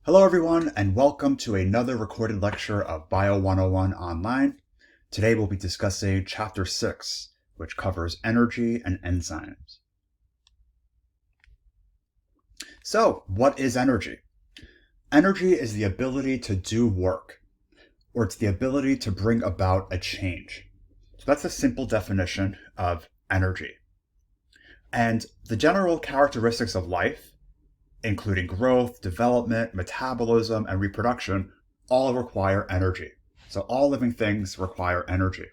Hello everyone, and welcome to another recorded lecture of BIO101 online. Today we'll be discussing Chapter 6, which covers energy and enzymes. So, what is energy? Energy is the ability to do work, or it's the ability to bring about a change. So that's a simple definition of energy. And the general characteristics of life, including growth, development, metabolism, and reproduction, all require energy. So all living things require energy.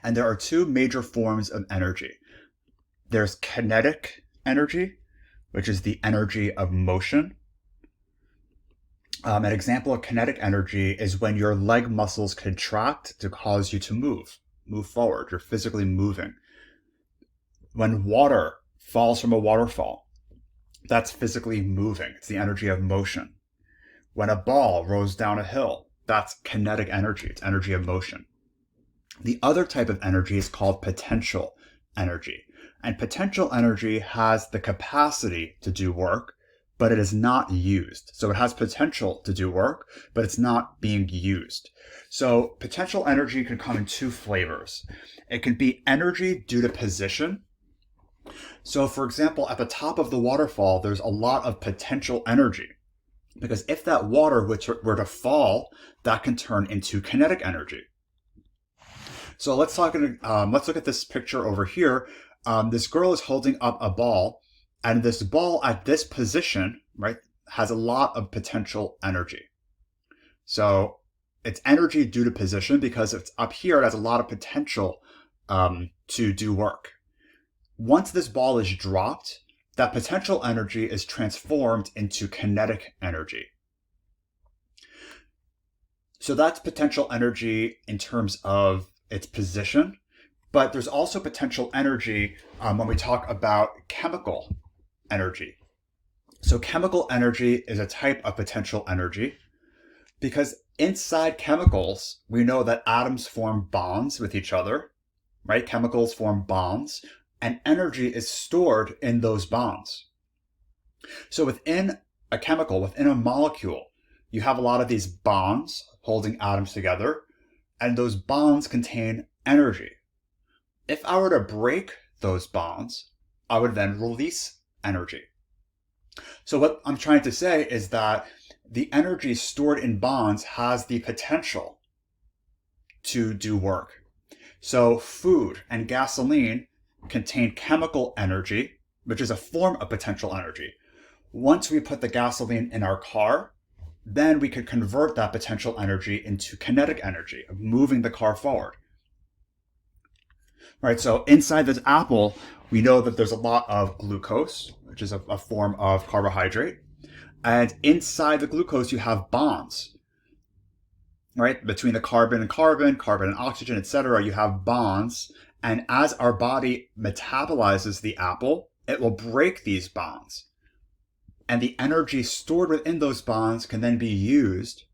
And there are two major forms of energy. There's kinetic energy, which is the energy of motion. An example of kinetic energy is when your leg muscles contract to cause you to move forward. You're physically moving. When water falls from a waterfall, that's physically moving. It's the energy of motion. When a ball rolls down a hill, that's kinetic energy. It's energy of motion. The other type of energy is called potential energy. And potential energy has the capacity to do work, but it is not used. So it has potential to do work, but it's not being used. So potential energy can come in two flavors. It can be energy due to position. So for example, at the top of the waterfall, there's a lot of potential energy, because if that water were to fall, that can turn into kinetic energy. So let's look at this picture over here. This girl is holding up a ball, and this ball at this position, right, has a lot of potential energy. So it's energy due to position because it's up here, it has a lot of potential to do work. Once this ball is dropped, that potential energy is transformed into kinetic energy. So that's potential energy in terms of its position, but there's also potential energy when we talk about chemical energy. So chemical energy is a type of potential energy because inside chemicals, we know that atoms form bonds with each other, right? Chemicals form bonds, and energy is stored in those bonds. So within a chemical, within a molecule, you have a lot of these bonds holding atoms together, and those bonds contain energy. If I were to break those bonds, I would then release energy. So what I'm trying to say is that the energy stored in bonds has the potential to do work. So food and gasoline contain chemical energy, which is a form of potential energy. Once we put the gasoline in our car, then we could convert that potential energy into kinetic energy of moving the car forward. Right, so inside this apple, we know that there's a lot of glucose, which is a form of carbohydrate. And inside the glucose, you have bonds, right? Between the carbon and oxygen, etc., you have bonds. And as our body metabolizes the apple, it will break these bonds. And the energy stored within those bonds can then be used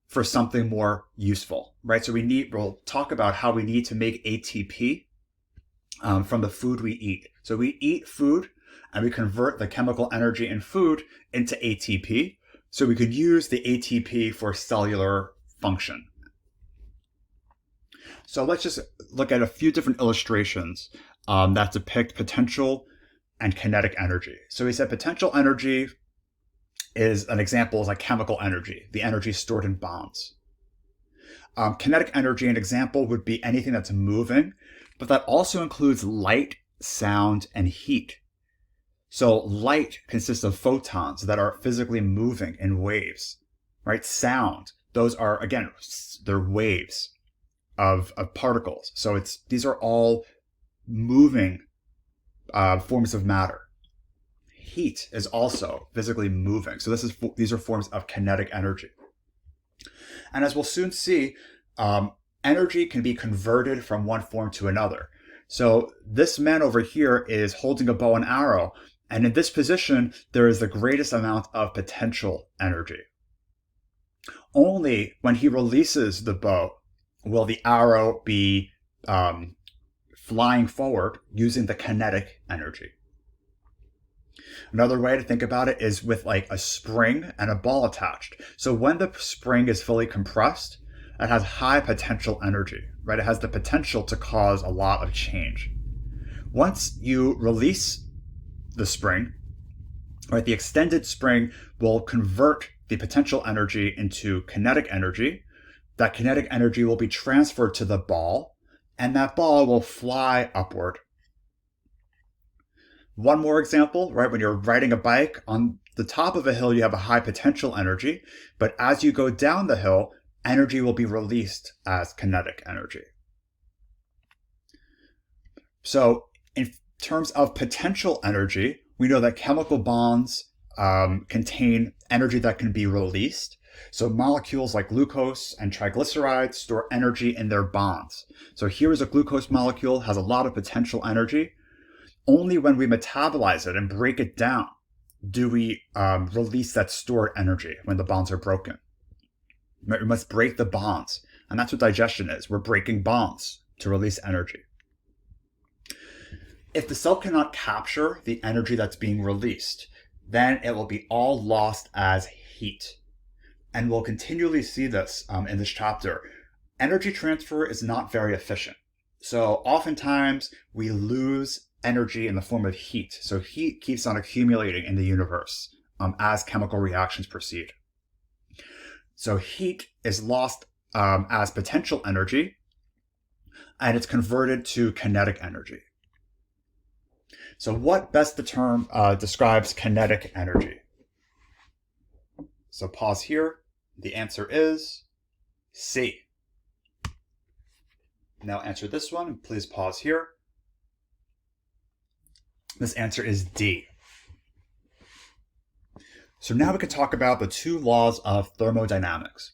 for something more useful, right? So we'll talk about how we need to make ATP from the food we eat. So we eat food and we convert the chemical energy in food into ATP. So we could use the ATP for cellular function. So let's just look at a few different illustrations that depict potential and kinetic energy. So we said potential energy is an example is like chemical energy, the energy stored in bonds. Kinetic energy, an example would be anything that's moving, but that also includes light, sound, and heat. So light consists of photons that are physically moving in waves, right? Sound, those are, again, they're waves of particles. So these are all moving forms of matter. Heat is also physically moving. So these are forms of kinetic energy. And as we'll soon see, energy can be converted from one form to another. So this man over here is holding a bow and arrow, and in this position, there is the greatest amount of potential energy. Only when he releases the bow will the arrow be flying forward using the kinetic energy. Another way to think about it is with like a spring and a ball attached. So when the spring is fully compressed, it has high potential energy, right? It has the potential to cause a lot of change. Once you release the spring, right, the extended spring will convert the potential energy into kinetic energy. That kinetic energy will be transferred to the ball, and that ball will fly upward. One more example, right? When you're riding a bike on the top of a hill, you have a high potential energy, but as you go down the hill, energy will be released as kinetic energy. So in terms of potential energy, we know that chemical bonds contain energy that can be released. So molecules like glucose and triglycerides store energy in their bonds. So here is a glucose molecule, has a lot of potential energy. Only when we metabolize it and break it down do we release that stored energy when the bonds are broken. We must break the bonds, and that's what digestion is. We're breaking bonds to release energy. If the cell cannot capture the energy that's being released, then it will be all lost as heat. And we'll continually see this in this chapter. Energy transfer is not very efficient. So oftentimes we lose energy in the form of heat. So heat keeps on accumulating in the universe as chemical reactions proceed. So heat is lost as potential energy, and it's converted to kinetic energy. So what best describes kinetic energy? So pause here. The answer is C. Now answer this one. Please pause here. This answer is D. So now we can talk about the two laws of thermodynamics.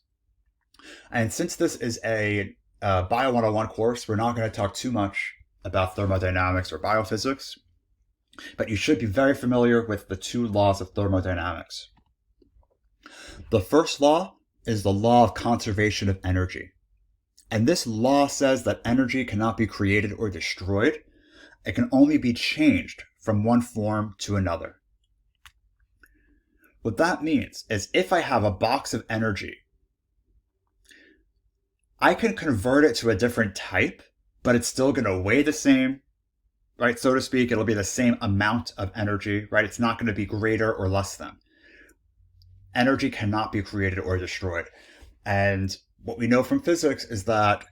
And since this is a BIO101 course, we're not going to talk too much about thermodynamics or biophysics, but you should be very familiar with the two laws of thermodynamics. The first law is the law of conservation of energy. And this law says that energy cannot be created or destroyed. It can only be changed from one form to another. What that means is if I have a box of energy, I can convert it to a different type, but it's still going to weigh the same, right? So to speak, it'll be the same amount of energy, right? It's not going to be greater or less than. Energy cannot be created or destroyed. And what we know from physics is that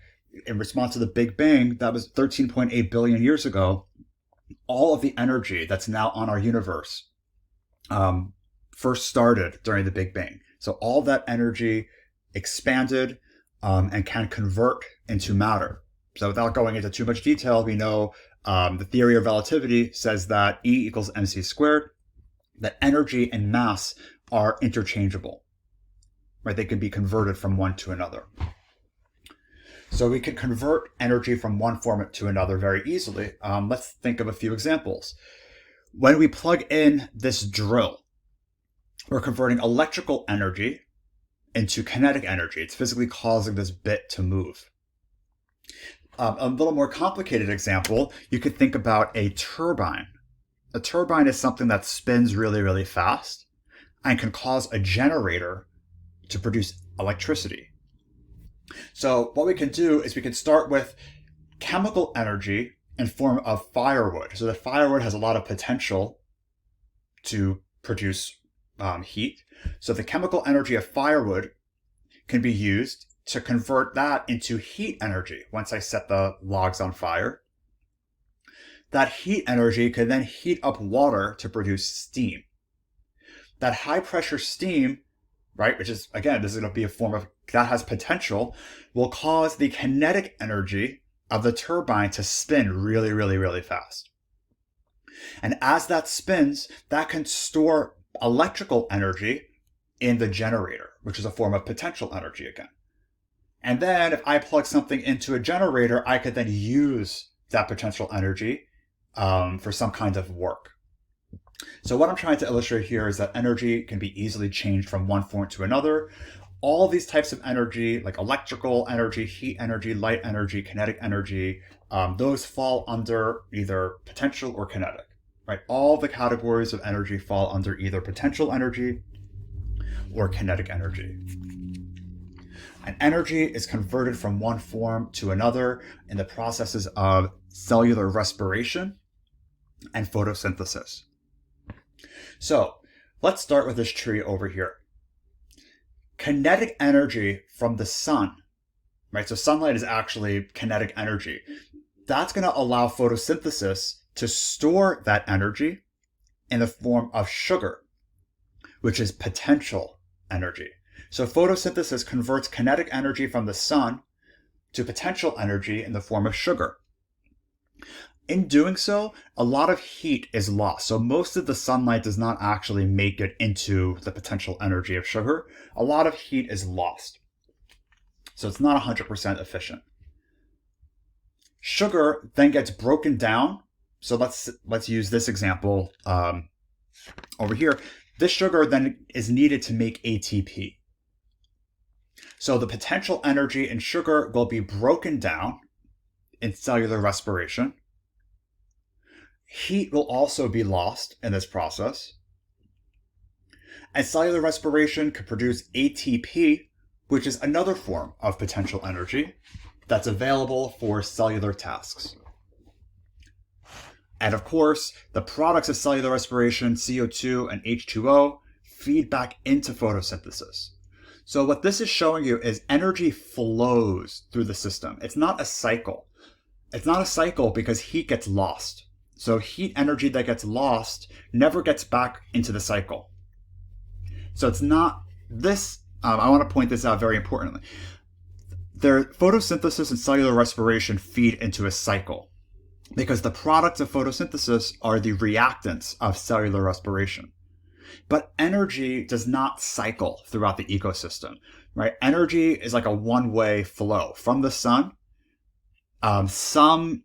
in response to the Big Bang, that was 13.8 billion years ago, all of the energy that's now on our universe first started during the Big Bang. So all that energy expanded and can convert into matter. So without going into too much detail, we know the theory of relativity says that E equals mc squared, that energy and mass are interchangeable, right? They can be converted from one to another. So we can convert energy from one form to another very easily. Let's think of a few examples. When we plug in this drill, we're converting electrical energy into kinetic energy. It's physically causing this bit to move. A little more complicated example, you could think about a turbine. A turbine is something that spins really, really fast and can cause a generator to produce electricity. So what we can do is we can start with chemical energy in form of firewood. So the firewood has a lot of potential to produce heat. So the chemical energy of firewood can be used to convert that into heat energy once I set the logs on fire. That heat energy can then heat up water to produce steam. That high pressure steam, right, which is, again, this is going to be a form of, that has potential, will cause the kinetic energy of the turbine to spin really, really, really fast. And as that spins, that can store electrical energy in the generator, which is a form of potential energy again. And then if I plug something into a generator, I could then use that potential energy for some kind of work. So what I'm trying to illustrate here is that energy can be easily changed from one form to another. All these types of energy, like electrical energy, heat energy, light energy, kinetic energy, those fall under either potential or kinetic. right? All the categories of energy fall under either potential energy or kinetic energy. And energy is converted from one form to another in the processes of cellular respiration and photosynthesis. So let's start with this tree over here. Kinetic energy from the sun, right? So sunlight is actually kinetic energy. That's going to allow photosynthesis to store that energy in the form of sugar, which is potential energy. So photosynthesis converts kinetic energy from the sun to potential energy in the form of sugar. In doing so, a lot of heat is lost. So most of the sunlight does not actually make it into the potential energy of sugar. A lot of heat is lost. So it's not 100% efficient. Sugar then gets broken down. So let's use this example over here. This sugar then is needed to make ATP. So the potential energy in sugar will be broken down in cellular respiration. Heat will also be lost in this process. And cellular respiration could produce ATP, which is another form of potential energy that's available for cellular tasks. And of course, the products of cellular respiration, CO2 and H2O, feed back into photosynthesis. So what this is showing you is energy flows through the system. It's not a cycle. It's not a cycle because heat gets lost. So heat energy that gets lost never gets back into the cycle. So it's not this, I want to point this out very importantly. Their photosynthesis and cellular respiration feed into a cycle because the products of photosynthesis are the reactants of cellular respiration. But energy does not cycle throughout the ecosystem, right? Energy is like a one-way flow from the sun. Some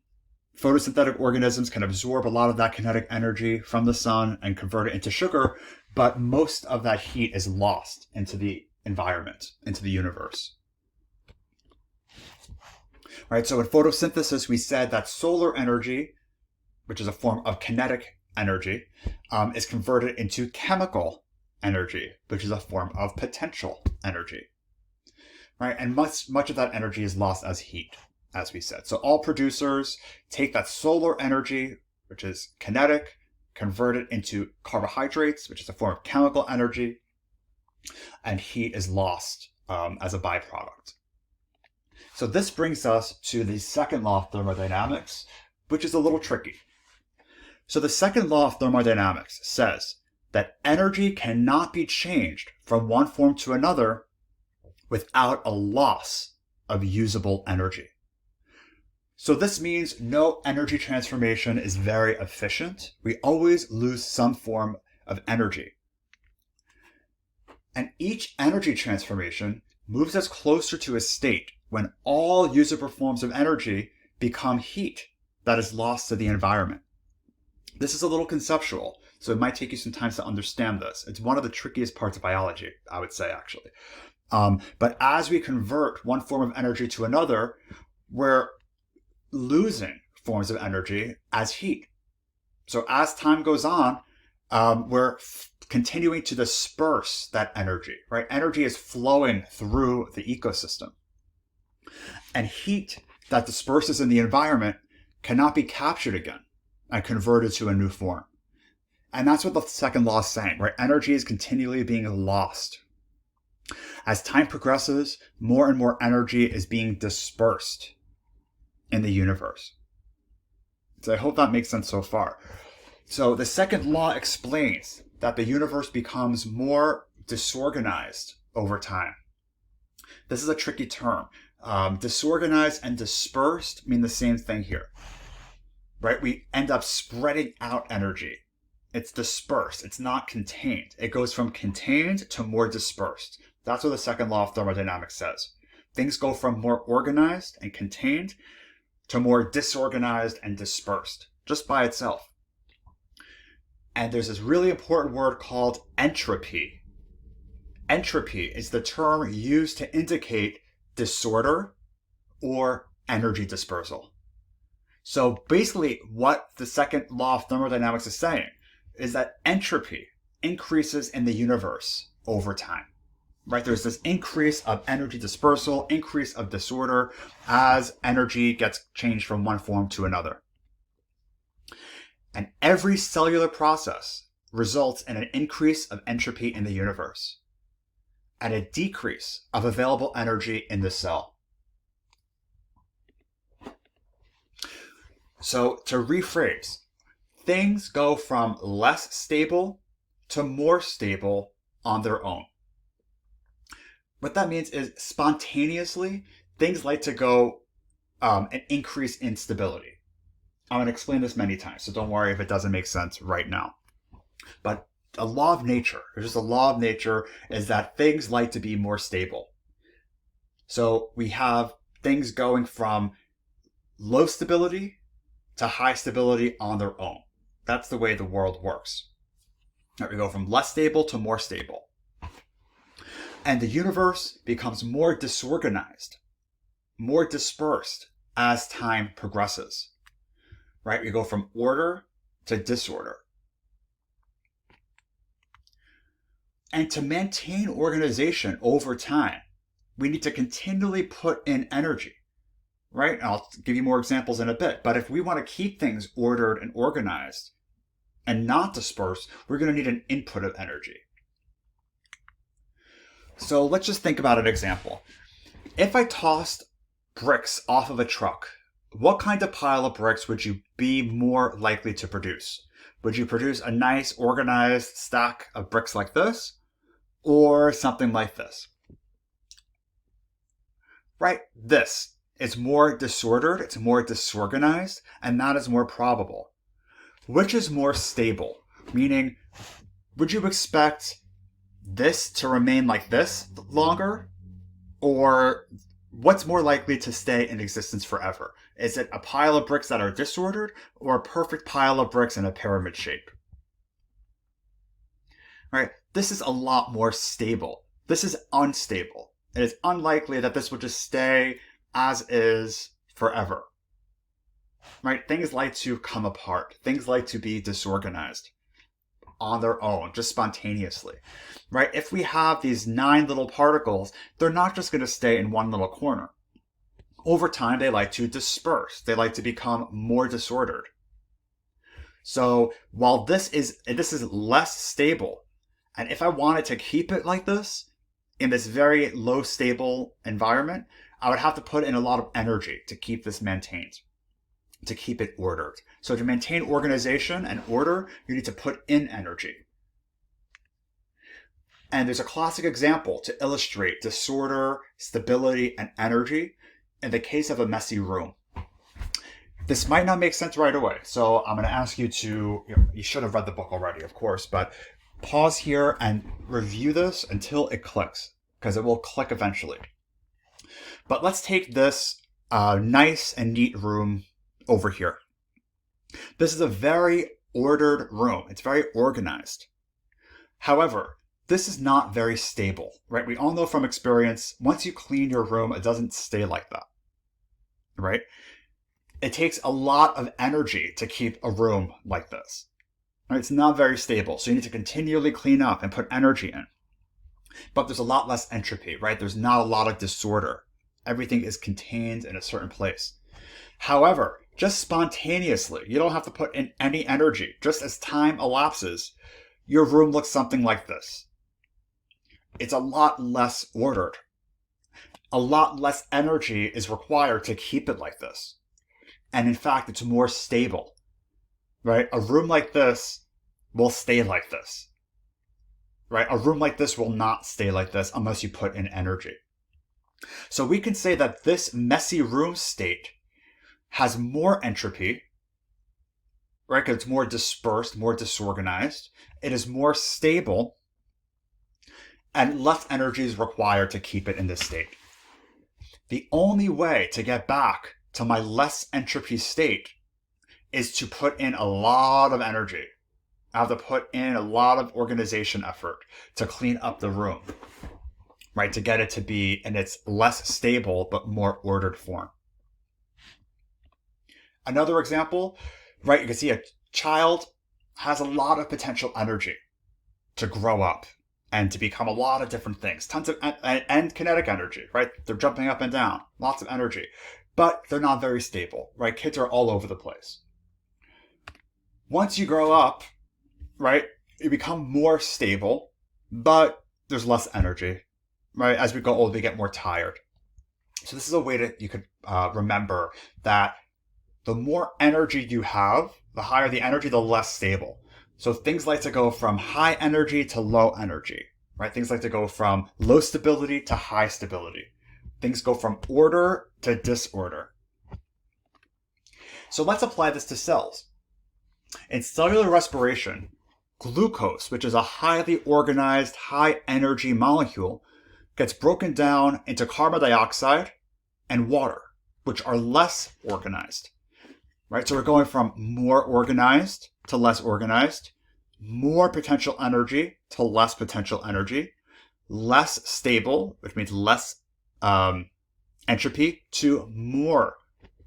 photosynthetic organisms can absorb a lot of that kinetic energy from the sun and convert it into sugar, but most of that heat is lost into the environment, into the universe. Right, so in photosynthesis, we said that solar energy, which is a form of kinetic energy, is converted into chemical energy, which is a form of potential energy. Right, and much of that energy is lost as heat, as we said. So all producers take that solar energy, which is kinetic, convert it into carbohydrates, which is a form of chemical energy, and heat is lost as a byproduct. So this brings us to the second law of thermodynamics, which is a little tricky. So the second law of thermodynamics says that energy cannot be changed from one form to another without a loss of usable energy. So this means no energy transformation is very efficient. We always lose some form of energy. And each energy transformation moves us closer to a state when all usable forms of energy become heat that is lost to the environment. This is a little conceptual, so it might take you some time to understand this. It's one of the trickiest parts of biology, I would say, actually. But as we convert one form of energy to another, we're losing forms of energy as heat. So as time goes on, we're continuing to disperse that energy, right? Energy is flowing through the ecosystem. And heat that disperses in the environment cannot be captured again and converted to a new form. And that's what the second law is saying, right? Energy is continually being lost. As time progresses, more and more energy is being dispersed in the universe. So I hope that makes sense so far. So the second law explains that the universe becomes more disorganized over time. This is a tricky term. Disorganized and dispersed mean the same thing here, right? We end up spreading out energy. It's dispersed. It's not contained. It goes from contained to more dispersed. That's what the second law of thermodynamics says. Things go from more organized and contained to more disorganized and dispersed, just by itself. And there's this really important word called entropy. Entropy is the term used to indicate disorder or energy dispersal. So basically what the second law of thermodynamics is saying is that entropy increases in the universe over time. Right? There's this increase of energy dispersal, increase of disorder as energy gets changed from one form to another. And every cellular process results in an increase of entropy in the universe and a decrease of available energy in the cell. So to rephrase, things go from less stable to more stable on their own. What that means is spontaneously, things like to go an increase in stability. I'm going to explain this many times, so don't worry if it doesn't make sense right now. But a law of nature, or just a law of nature, is that things like to be more stable. So we have things going from low stability to high stability on their own. That's the way the world works. We go from less stable to more stable. And the universe becomes more disorganized, more dispersed as time progresses. Right? We go from order to disorder. And to maintain organization over time, we need to continually put in energy. Right? And I'll give you more examples in a bit. But if we want to keep things ordered and organized and not dispersed, we're going to need an input of energy. So let's just think about an example. If I tossed bricks off of a truck, what kind of pile of bricks would you be more likely to produce? Would you produce a nice organized stack of bricks like this, or something like this? Right? This is more disordered, it's more disorganized, and that is more probable. Which is more stable? Meaning, would you expect this to remain like this longer? Or what's more likely to stay in existence forever? Is it a pile of bricks that are disordered, or a perfect pile of bricks in a pyramid shape? Right? This is a lot more stable. This is unstable. It is unlikely that this will just stay as is forever. Right? Things like to come apart. Things like to be disorganized on their own, just spontaneously. Right? If we have these 9 little particles, they're not just going to stay in one little corner. Over time, they like to disperse. They like to become more disordered. So while this is less stable, and if I wanted to keep it like this, in this very low stable environment, I would have to put in a lot of energy to keep this maintained, to keep it ordered. So to maintain organization and order, you need to put in energy. And there's a classic example to illustrate disorder, stability, and energy in the case of a messy room. This might not make sense right away, so I'm going to ask you to, you should have read the book already, of course, but pause here and review this until it clicks, because it will click eventually. But let's take this nice and neat room over here. This is a very ordered room. It's very organized. However, this is not very stable, right? We all know from experience, once you clean your room, it doesn't stay like that, right? It takes a lot of energy to keep a room like this. Right? It's not very stable, so you need to continually clean up and put energy in. But there's a lot less entropy, right? There's not a lot of disorder. Everything is contained in a certain place. However, just spontaneously, you don't have to put in any energy. Just as time elapses, your room looks something like this. It's a lot less ordered. A lot less energy is required to keep it like this. And in fact, it's more stable, right? A room like this will stay like this, right? A room like this will not stay like this unless you put in energy. So we can say that this messy room state has more entropy, right? Because it's more dispersed, more disorganized. It is more stable, and less energy is required to keep it in this state. The only way to get back to my less entropy state is to put in a lot of energy. I have to put in a lot of organization effort to clean up the room, right? To get it to be in its less stable but more ordered form. Another example, right? You can see a child has a lot of potential energy to grow up and to become a lot of different things. Tons of, and kinetic energy, right? They're jumping up and down, lots of energy, but they're not very stable, right? Kids are all over the place. Once you grow up, right, you become more stable, but there's less energy, right? As we go older, we get more tired. So this is a way that you could remember that the more energy you have, the higher the energy, the less stable. So things like to go from high energy to low energy, right? Things like to go from low stability to high stability. Things go from order to disorder. So let's apply this to cells. In cellular respiration, glucose, which is a highly organized, high energy molecule, gets broken down into carbon dioxide and water, which are less organized. Right? So we're going from more organized to less organized, more potential energy to less potential energy, less stable, which means less entropy, to more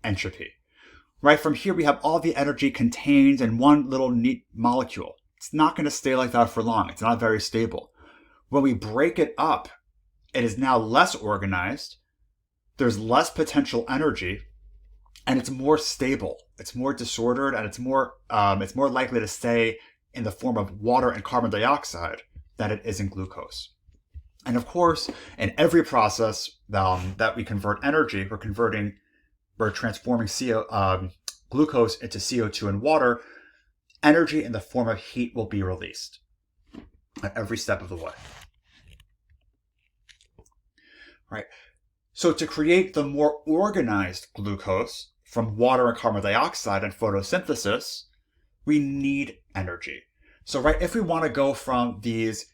entropy. Right? From here, we have all the energy contained in one little neat molecule. It's not going to stay like that for long. It's not very stable. When we break it up, it is now less organized. There's less potential energy, and it's more stable. It's more disordered, and it's more likely to stay in the form of water and carbon dioxide than it is in glucose. And of course, in every process that we convert energy, we're transforming glucose into CO2 and water. Energy in the form of heat will be released at every step of the way. Right. So to create the more organized glucose from water and carbon dioxide and photosynthesis, we need energy. So, right, if we want to go from these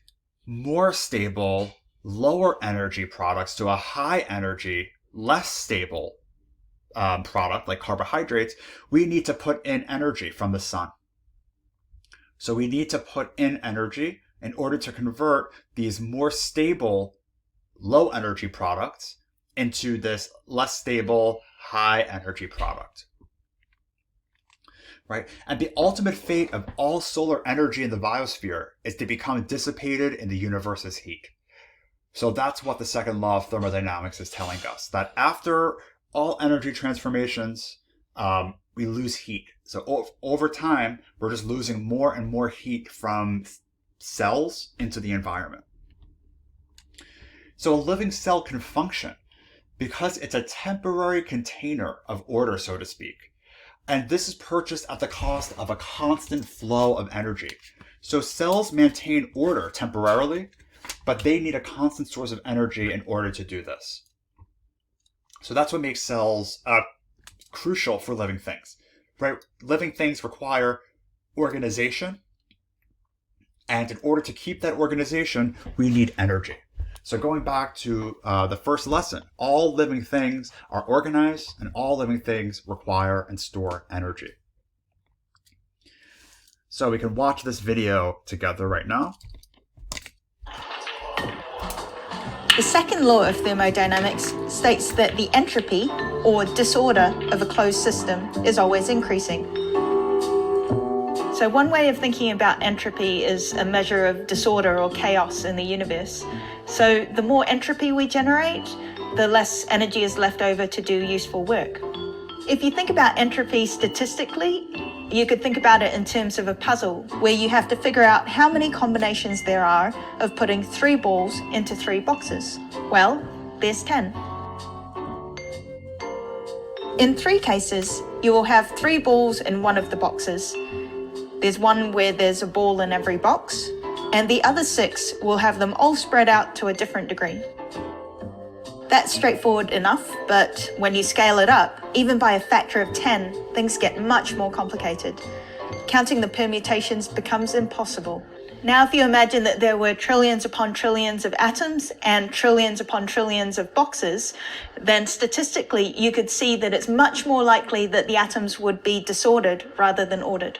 more stable, lower energy products to a high energy, less stable product like carbohydrates, we need to put in energy from the sun. So we need to put in energy in order to convert these more stable, low energy products into this less stable, high energy product. Right? And the ultimate fate of all solar energy in the biosphere is to become dissipated in the universe's heat. So that's what the second law of thermodynamics is telling us, that after all energy transformations, we lose heat. So over time, we're just losing more and more heat from cells into the environment. So a living cell can function because it's a temporary container of order, so to speak. And this is purchased at the cost of a constant flow of energy. So cells maintain order temporarily, but they need a constant source of energy in order to do this. So that's what makes cells crucial for living things. Right? Living things require organization, and in order to keep that organization, we need energy. So going back to the first lesson, all living things are organized, and all living things require and store energy. So we can watch this video together right now. The second law of thermodynamics states that the entropy, or disorder, of a closed system is always increasing. So one way of thinking about entropy is a measure of disorder or chaos in the universe. So the more entropy we generate, the less energy is left over to do useful work. If you think about entropy statistically, you could think about it in terms of a puzzle where you have to figure out how many combinations there are of putting 3 balls into 3 boxes. Well, there's 10. In 3 cases, you will have 3 balls in one of the boxes. There's one where there's a ball in every box, and the other 6 will have them all spread out to a different degree. That's straightforward enough, but when you scale it up, even by a factor of 10, things get much more complicated. Counting the permutations becomes impossible. Now, if you imagine that there were trillions upon trillions of atoms and trillions upon trillions of boxes, then statistically you could see that it's much more likely that the atoms would be disordered rather than ordered.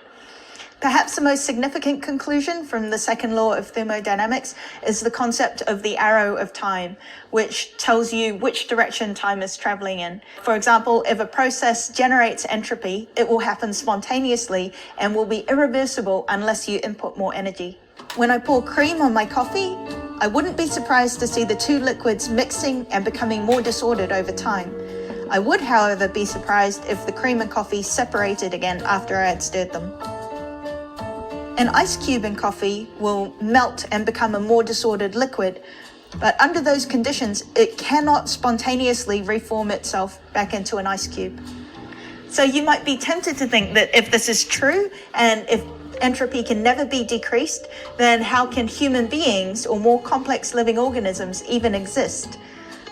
Perhaps the most significant conclusion from the second law of thermodynamics is the concept of the arrow of time, which tells you which direction time is traveling in. For example, if a process generates entropy, it will happen spontaneously and will be irreversible unless you input more energy. When I pour cream on my coffee, I wouldn't be surprised to see the two liquids mixing and becoming more disordered over time. I would, however, be surprised if the cream and coffee separated again after I had stirred them. An ice cube in coffee will melt and become a more disordered liquid, but under those conditions, it cannot spontaneously reform itself back into an ice cube. So you might be tempted to think that if this is true, and if entropy can never be decreased, then how can human beings or more complex living organisms even exist?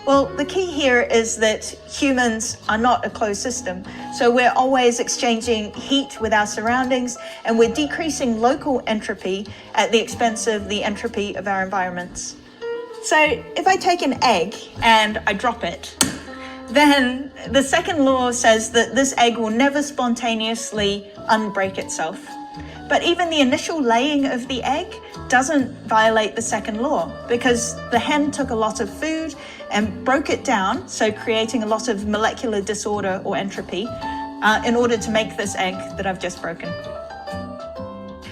Well, the key here is that humans are not a closed system. So we're always exchanging heat with our surroundings, and we're decreasing local entropy at the expense of the entropy of our environments. So if I take an egg and I drop it, then the second law says that this egg will never spontaneously unbreak itself. But even the initial laying of the egg doesn't violate the second law, because the hen took a lot of food and broke it down, so creating a lot of molecular disorder or entropy, in order to make this egg that I've just broken.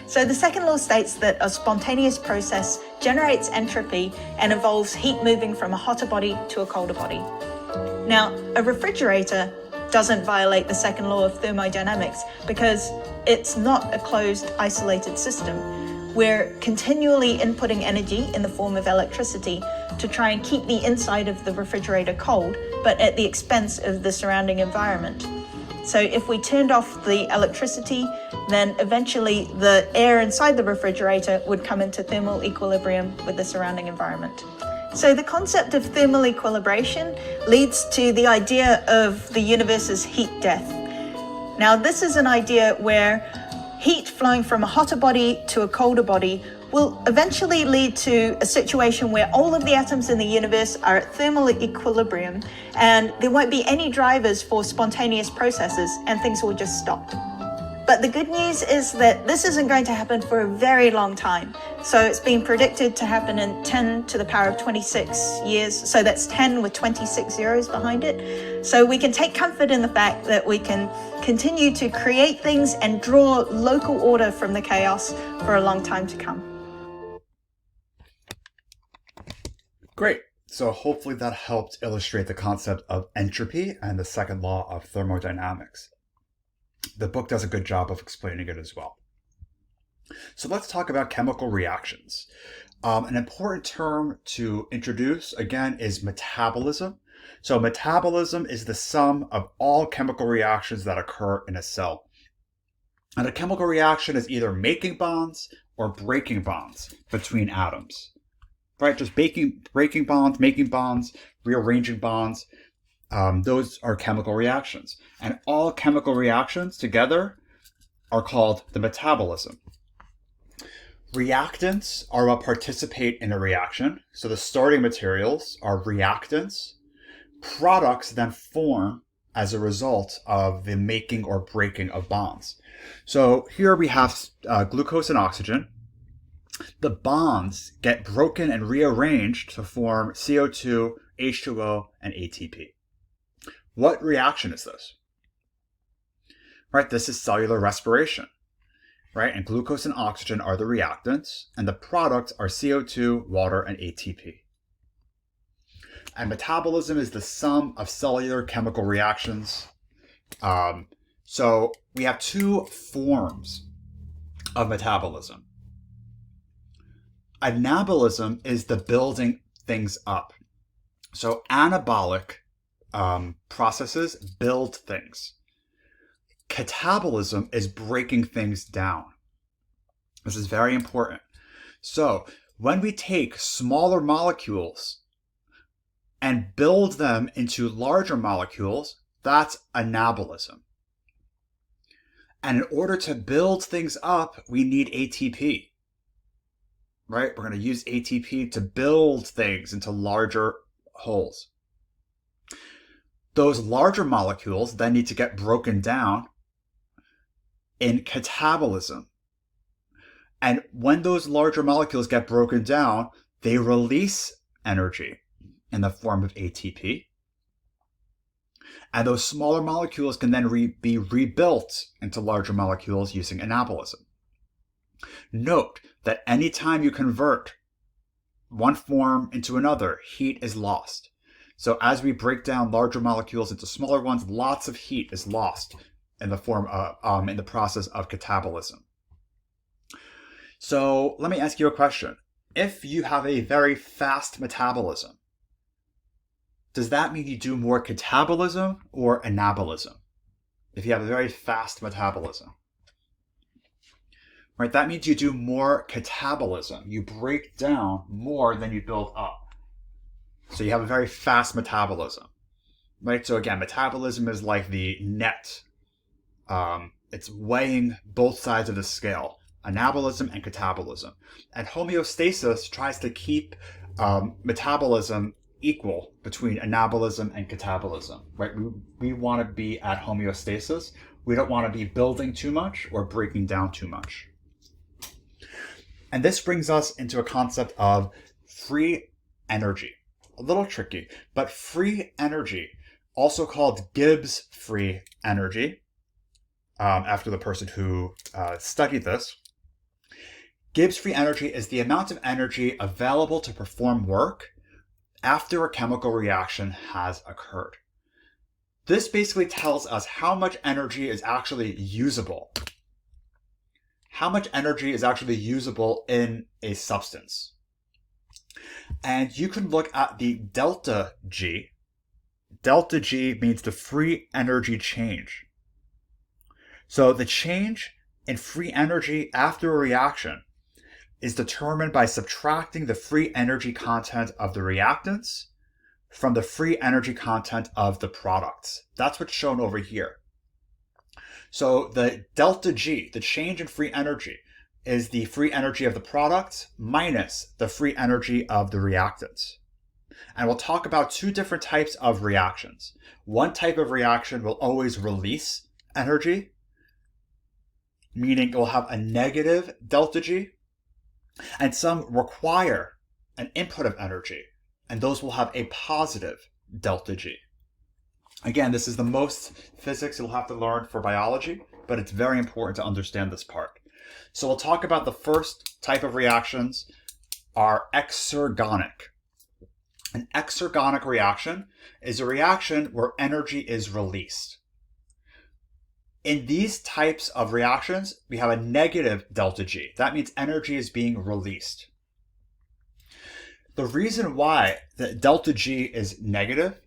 So the second law states that a spontaneous process generates entropy and involves heat moving from a hotter body to a colder body. Now, a refrigerator doesn't violate the second law of thermodynamics because it's not a closed, isolated system. We're continually inputting energy in the form of electricity to try and keep the inside of the refrigerator cold, but at the expense of the surrounding environment. So if we turned off the electricity, then eventually the air inside the refrigerator would come into thermal equilibrium with the surrounding environment. So the concept of thermal equilibration leads to the idea of the universe's heat death. Now, this is an idea where heat flowing from a hotter body to a colder body will eventually lead to a situation where all of the atoms in the universe are at thermal equilibrium, and there won't be any drivers for spontaneous processes, and things will just stop. But the good news is that this isn't going to happen for a very long time. So it's been predicted to happen in 10 to the power of 26 years. So that's 10 with 26 zeros behind it. So we can take comfort in the fact that we can continue to create things and draw local order from the chaos for a long time to come. Great. So hopefully that helped illustrate the concept of entropy and the second law of thermodynamics. The book does a good job of explaining it as well. So let's talk about chemical reactions. An important term to introduce, again, is metabolism. So metabolism is the sum of all chemical reactions that occur in a cell. And a chemical reaction is either making bonds or breaking bonds between atoms. Right? Just breaking bonds, making bonds, rearranging bonds. Those are chemical reactions. And all chemical reactions together are called the metabolism. Reactants are what participate in a reaction. So the starting materials are reactants. Products then form as a result of the making or breaking of bonds. So here we have glucose and oxygen. The bonds get broken and rearranged to form CO2, H2O, and ATP. What reaction is this? Right, this is cellular respiration. Right, and glucose and oxygen are the reactants, and the products are CO2, water, and ATP. And metabolism is the sum of cellular chemical reactions. So we have two forms of metabolism. Anabolism is the building things up. So anabolic processes build things. Catabolism is breaking things down. This is very important. So when we take smaller molecules and build them into larger molecules, that's anabolism. And in order to build things up, we need ATP. Right? We're going to use ATP to build things into larger wholes. Those larger molecules then need to get broken down in catabolism. And when those larger molecules get broken down, they release energy in the form of ATP. And those smaller molecules can then be rebuilt into larger molecules using anabolism. Note that anytime you convert one form into another, heat is lost. So as we break down larger molecules into smaller ones, lots of heat is lost in the form of, in the process of catabolism. So let me ask you a question. If you have a very fast metabolism, does that mean you do more catabolism or anabolism? If you have a very fast metabolism, right, that means you do more catabolism. You break down more than you build up. So you have a very fast metabolism, right? So again, metabolism is like the net. It's weighing both sides of the scale, anabolism and catabolism. And homeostasis tries to keep metabolism equal between anabolism and catabolism, right? We want to be at homeostasis. We don't want to be building too much or breaking down too much. And this brings us into a concept of free energy. A little tricky, but free energy, also called Gibbs free energy, after the person who studied this. Gibbs free energy is the amount of energy available to perform work after a chemical reaction has occurred. This basically tells us how much energy is actually usable. How much energy is actually usable in a substance. And you can look at the delta G. Delta G means the free energy change. So the change in free energy after a reaction is determined by subtracting the free energy content of the reactants from the free energy content of the products. That's what's shown over here. So the delta G, the change in free energy, is the free energy of the products minus the free energy of the reactants. And we'll talk about two different types of reactions. One type of reaction will always release energy, meaning it will have a negative delta G, and some require an input of energy, and those will have a positive delta G. Again, this is the most physics you'll have to learn for biology, but it's very important to understand this part. So we'll talk about the first type of reactions are exergonic. An exergonic reaction is a reaction where energy is released. In these types of reactions, we have a negative delta G. That means energy is being released. The reason why the delta G is negative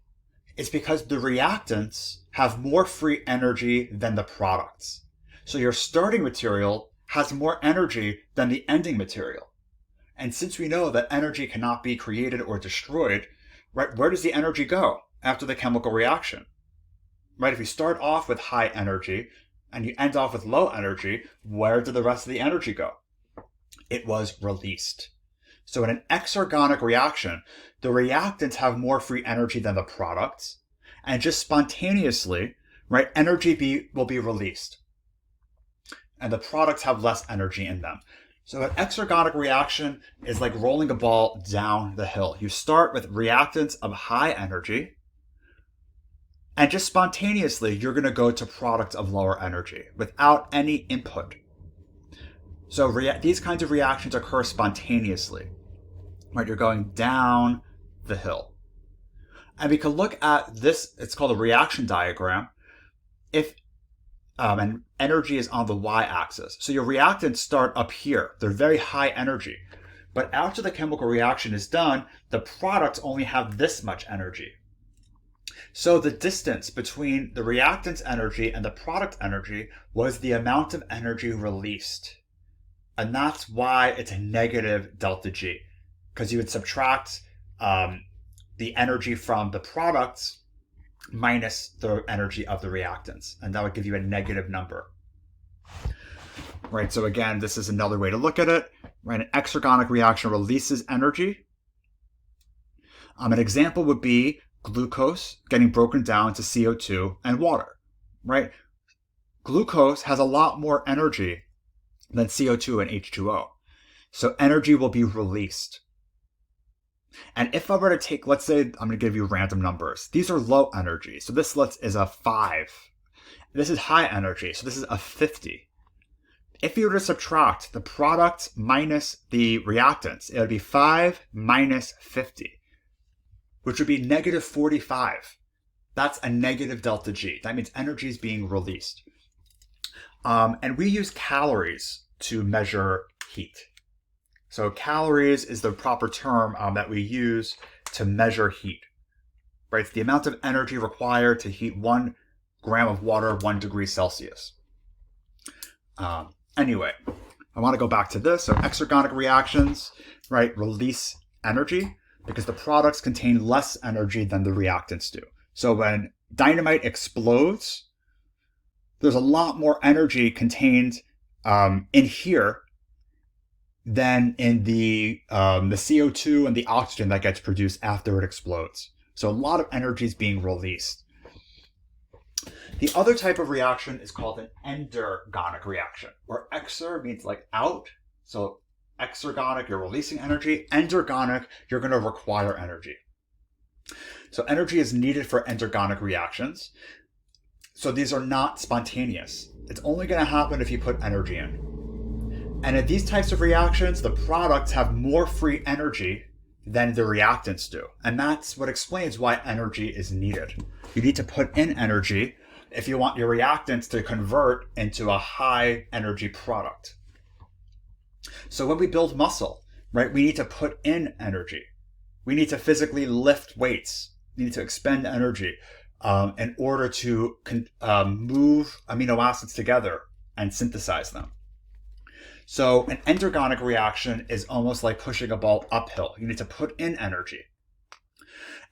is because the reactants have more free energy than the products. So your starting material has more energy than the ending material. And since we know that energy cannot be created or destroyed, right, where does the energy go after the chemical reaction? Right, if you start off with high energy and you end off with low energy, where did the rest of the energy go? It was released. So in an exergonic reaction, the reactants have more free energy than the products, and just spontaneously, right, energy will be released. And the products have less energy in them. So an exergonic reaction is like rolling a ball down the hill. You start with reactants of high energy, and just spontaneously, you're going to go to products of lower energy without any input. So these kinds of reactions occur spontaneously, right? You're going down the hill. And we can look at this, it's called a reaction diagram. If and energy is on the y-axis. So your reactants start up here. They're very high energy. But after the chemical reaction is done, the products only have this much energy. So the distance between the reactant's energy and the product energy was the amount of energy released. And that's why it's a negative delta G, because you would subtract the energy from the products minus the energy of the reactants, and that would give you a negative number. Right, so again, this is another way to look at it. Right, an exergonic reaction releases energy. An example would be glucose getting broken down to CO2 and water. Right, glucose has a lot more energy than CO2 and H2O. So energy will be released. And if I were to take, let's say, I'm going to give you random numbers. These are low energy. So this is a 5. This is high energy. So this is a 50. If you were to subtract the product minus the reactants, it would be 5 minus 50, which would be negative 45. That's a negative delta G. That means energy is being released. And we use calories to measure heat. So calories is the proper term that we use to measure heat. Right? It's the amount of energy required to heat 1 gram of water 1 degree Celsius. Anyway, I want to go back to this. So exergonic reactions, right, release energy because the products contain less energy than the reactants do. So when dynamite explodes, there's a lot more energy contained in here than in the CO2 and the oxygen that gets produced after it explodes. So a lot of energy is being released. The other type of reaction is called an endergonic reaction, where exer means like out. So exergonic, you're releasing energy. Endergonic, you're going to require energy. So energy is needed for endergonic reactions. So these are not spontaneous. It's only going to happen if you put energy in. And in these types of reactions, the products have more free energy than the reactants do. And that's what explains why energy is needed. You need to put in energy if you want your reactants to convert into a high energy product. So when we build muscle, right, we need to put in energy. We need to physically lift weights. We need to expend energy in order to move amino acids together and synthesize them. So an endergonic reaction is almost like pushing a ball uphill. You need to put in energy.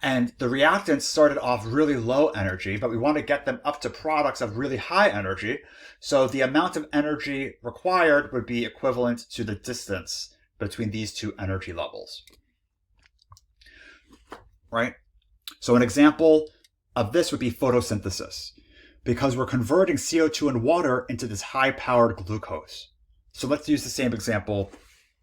And the reactants started off really low energy, but we want to get them up to products of really high energy. So the amount of energy required would be equivalent to the distance between these two energy levels. Right? So an example of this would be photosynthesis, because we're converting CO2 and water into this high-powered glucose. So let's use the same example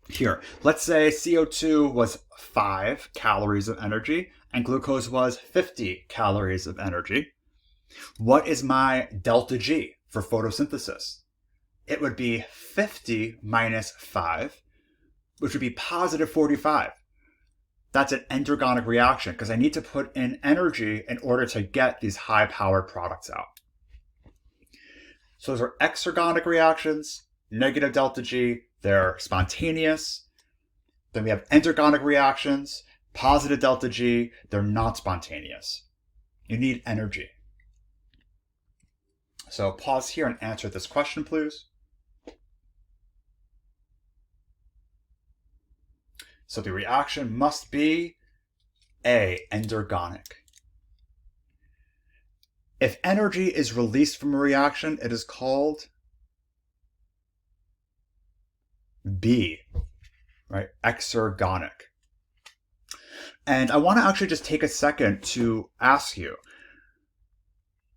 here. Let's say CO2 was 5 calories of energy and glucose was 50 calories of energy. What is my delta G for photosynthesis? It would be 50 minus 5, which would be positive 45. That's an endergonic reaction because I need to put in energy in order to get these high-powered products out. So those are exergonic reactions, negative delta G, they're spontaneous. Then we have endergonic reactions, positive delta G, they're not spontaneous. You need energy. So pause here and answer this question, please. So the reaction must be A, endergonic. If energy is released from a reaction, it is called B, right? Exergonic. And I want to actually just take a second to ask you,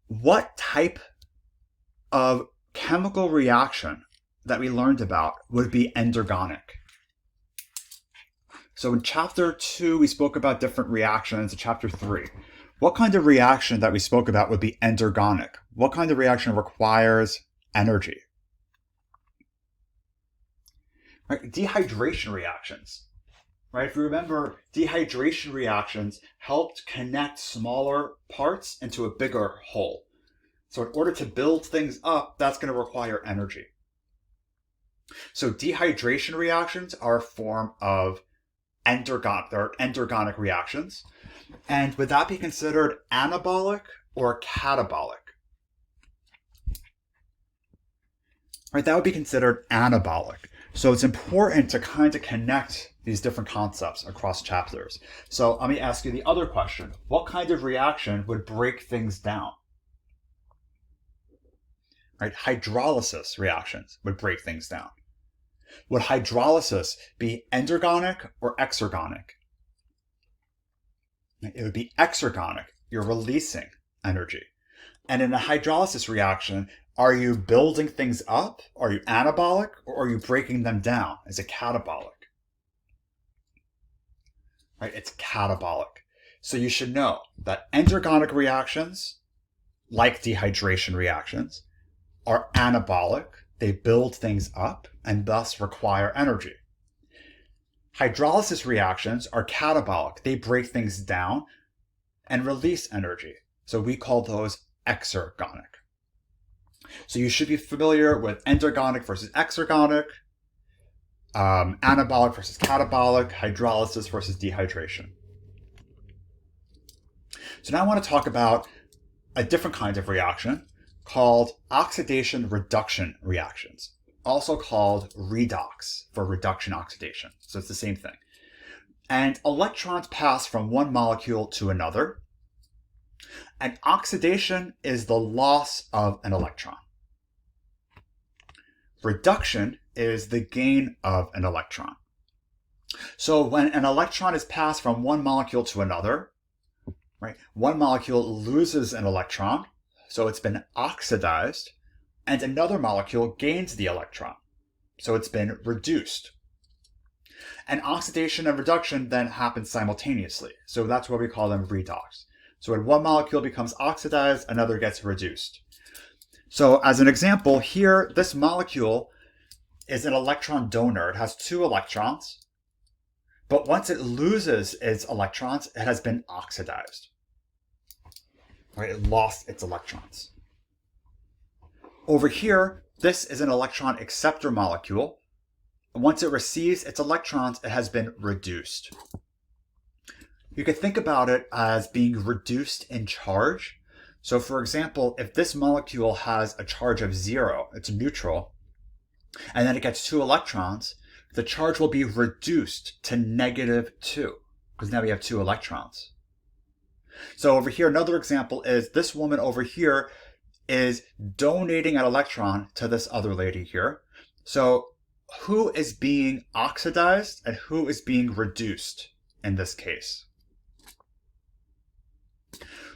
what type of chemical reaction that we learned about would be endergonic? So in chapter 2, we spoke about different reactions. In chapter 3, what kind of reaction that we spoke about would be endergonic? What kind of reaction requires energy? Right? Dehydration reactions. Right? If you remember, dehydration reactions helped connect smaller parts into a bigger whole. So in order to build things up, that's going to require energy. So dehydration reactions are a form of endergonic reactions. And would that be considered anabolic or catabolic? Right, that would be considered anabolic. So it's important to kind of connect these different concepts across chapters. So let me ask you the other question. What kind of reaction would break things down? Right, hydrolysis reactions would break things down. Would hydrolysis be endergonic or exergonic? It would be exergonic. You're releasing energy. And in a hydrolysis reaction, Are you building things up? Are you anabolic? Or are you breaking them down? Is it catabolic? Right? It's catabolic. So you should know that endergonic reactions, like dehydration reactions, are anabolic. They build things up and thus require energy. Hydrolysis reactions are catabolic. They break things down and release energy. So we call those exergonic. So you should be familiar with endergonic versus exergonic, anabolic versus catabolic, hydrolysis versus dehydration. So now I want to talk about a different kind of reaction called oxidation-reduction reactions, also called redox for reduction oxidation. So it's the same thing. And electrons pass from one molecule to another. And oxidation is the loss of an electron. Reduction is the gain of an electron. So when an electron is passed from one molecule to another, right, one molecule loses an electron, so it's been oxidized, and another molecule gains the electron, so it's been reduced. And oxidation and reduction then happen simultaneously, so that's why we call them redox. So when one molecule becomes oxidized, another gets reduced. So as an example, here, this molecule is an electron donor. It has 2 electrons, but once it loses its electrons, it has been oxidized. Right? It lost its electrons. Over here, this is an electron acceptor molecule. Once it receives its electrons, it has been reduced. You could think about it as being reduced in charge. So for example, if this molecule has a charge of 0, it's neutral, and then it gets 2 electrons, the charge will be reduced to -2, because now we have 2 electrons. So over here, another example is this woman over here is donating an electron to this other lady here. So who is being oxidized and who is being reduced in this case?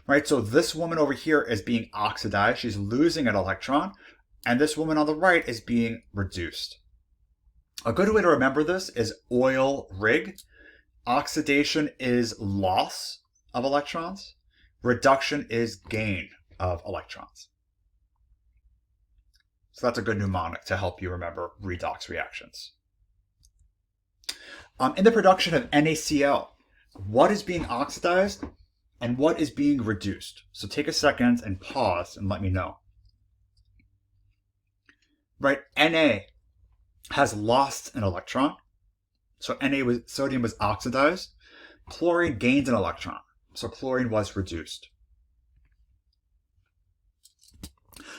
Right, so this woman over here is being oxidized. She's losing an electron. And this woman on the right is being reduced. A good way to remember this is oil rig. Oxidation is loss of electrons. Reduction is gain of electrons. So that's a good mnemonic to help you remember redox reactions. In the production of NaCl, what is being oxidized and what is being reduced? So take a second and pause and let me know. Right, Na has lost an electron. So sodium was oxidized. Chlorine gained an electron. So chlorine was reduced.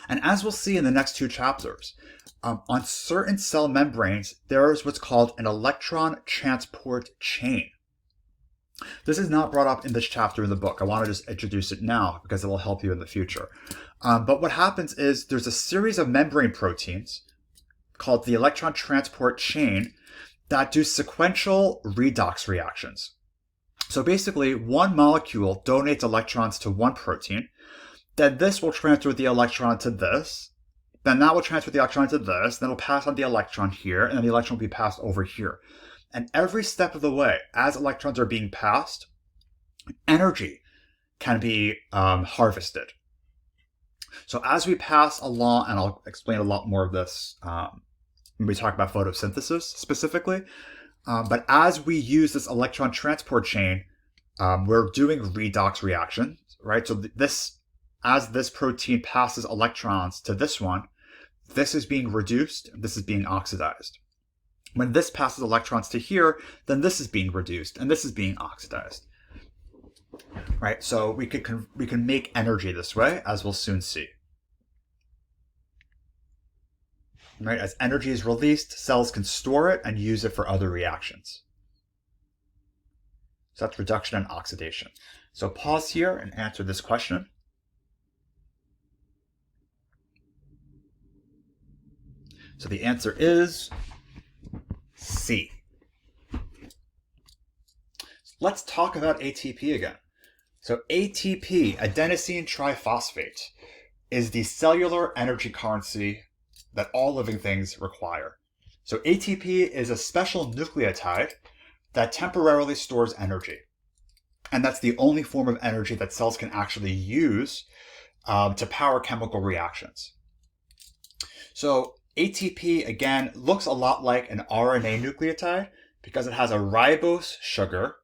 And as we'll see in the next 2 chapters, on certain cell membranes, there is what's called an electron transport chain. This is not brought up in this chapter in the book. I want to just introduce it now because it will help you in the future. But what happens is there's a series of membrane proteins called the electron transport chain that do sequential redox reactions. So basically, one molecule donates electrons to one protein, then this will transfer the electron to this, then that will transfer the electron to this, then it'll pass on the electron here, and then the electron will be passed over here. And every step of the way, as electrons are being passed, energy can be harvested. So as we pass along, and I'll explain a lot more of this when we talk about photosynthesis specifically, but as we use this electron transport chain, we're doing redox reactions, right? So as this protein passes electrons to this one, this is being reduced, this is being oxidized. When this passes electrons to here, then this is being reduced and this is being oxidized. Right, so we can make energy this way, as we'll soon see. Right, as energy is released, cells can store it and use it for other reactions. So that's reduction and oxidation. So pause here and answer this question. So the answer is C. Let's talk about ATP again. So ATP, adenosine triphosphate. is the cellular energy currency that all living things require. So ATP is a special nucleotide that temporarily stores energy. And that's the only form of energy that cells can actually use to power chemical reactions. So ATP, again, looks a lot like an RNA nucleotide because it has a ribose sugar,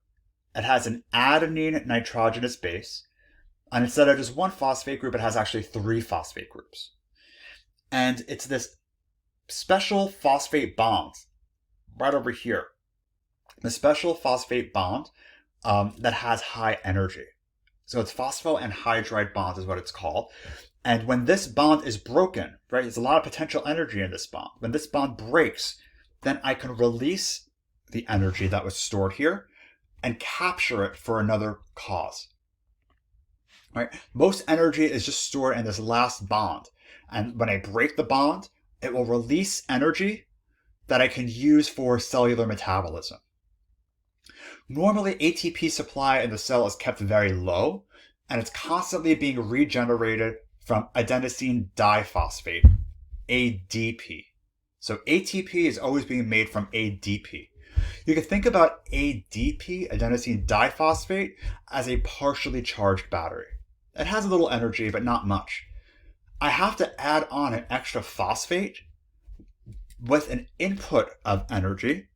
it has an adenine nitrogenous base, and instead of just one phosphate group, it has actually 3 phosphate groups. And it's this special phosphate bond right over here. The special phosphate bond that has high energy. So it's phosphoanhydride bond is what it's called. And when this bond is broken, right, there's a lot of potential energy in this bond. When this bond breaks, then I can release the energy that was stored here and capture it for another cause. Right? Most energy is just stored in this last bond. And when I break the bond, it will release energy that I can use for cellular metabolism. Normally, ATP supply in the cell is kept very low, and it's constantly being regenerated from adenosine diphosphate, ADP. So ATP is always being made from ADP. You can think about ADP, adenosine diphosphate, as a partially charged battery. It has a little energy, but not much. I have to add on an extra phosphate with an input of energy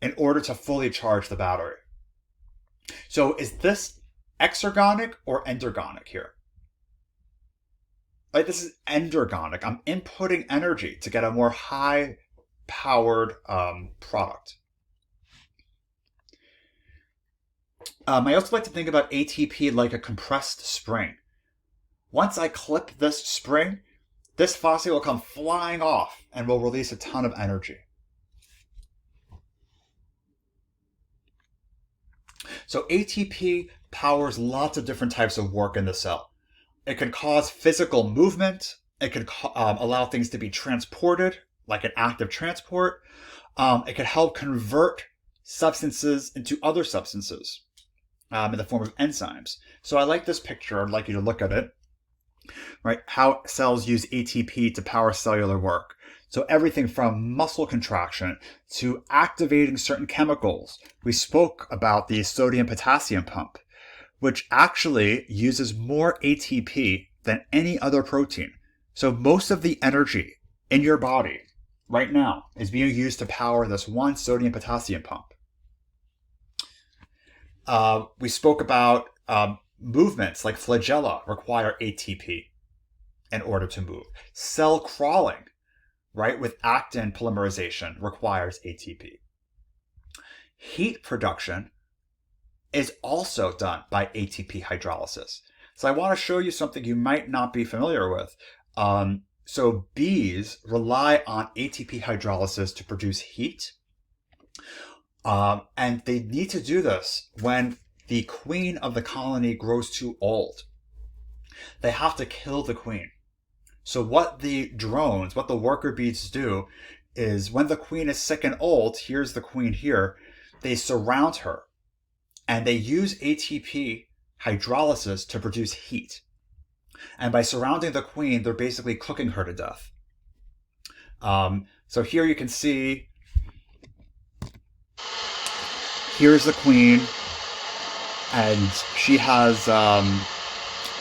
in order to fully charge the battery. So is this exergonic or endergonic here? Like, this is endergonic. I'm inputting energy to get a more high-powered product. I also like to think about ATP like a compressed spring. Once I clip this spring, this phosphate will come flying off and will release a ton of energy. So ATP powers lots of different types of work in the cell. It can cause physical movement. It can allow things to be transported, like an active transport. It can help convert substances into other substances in the form of enzymes. So I like this picture. I'd like you to look at it. Right? How cells use ATP to power cellular work. So everything from muscle contraction to activating certain chemicals. We spoke about the sodium-potassium pump, which actually uses more ATP than any other protein. So most of the energy in your body right now is being used to power this one sodium-potassium pump. We spoke about movements like flagella require ATP in order to move. Cell crawling, right, with actin polymerization requires ATP. Heat production is also done by ATP hydrolysis. So I want to show you something you might not be familiar with. So bees rely on ATP hydrolysis to produce heat. And they need to do this when the queen of the colony grows too old. They have to kill the queen. So what the drones, what the worker bees do is when the queen is sick and old, here's the queen here, they surround her and they use ATP hydrolysis to produce heat. And by surrounding the queen, they're basically cooking her to death. So here you can see, here's the queen, and she has,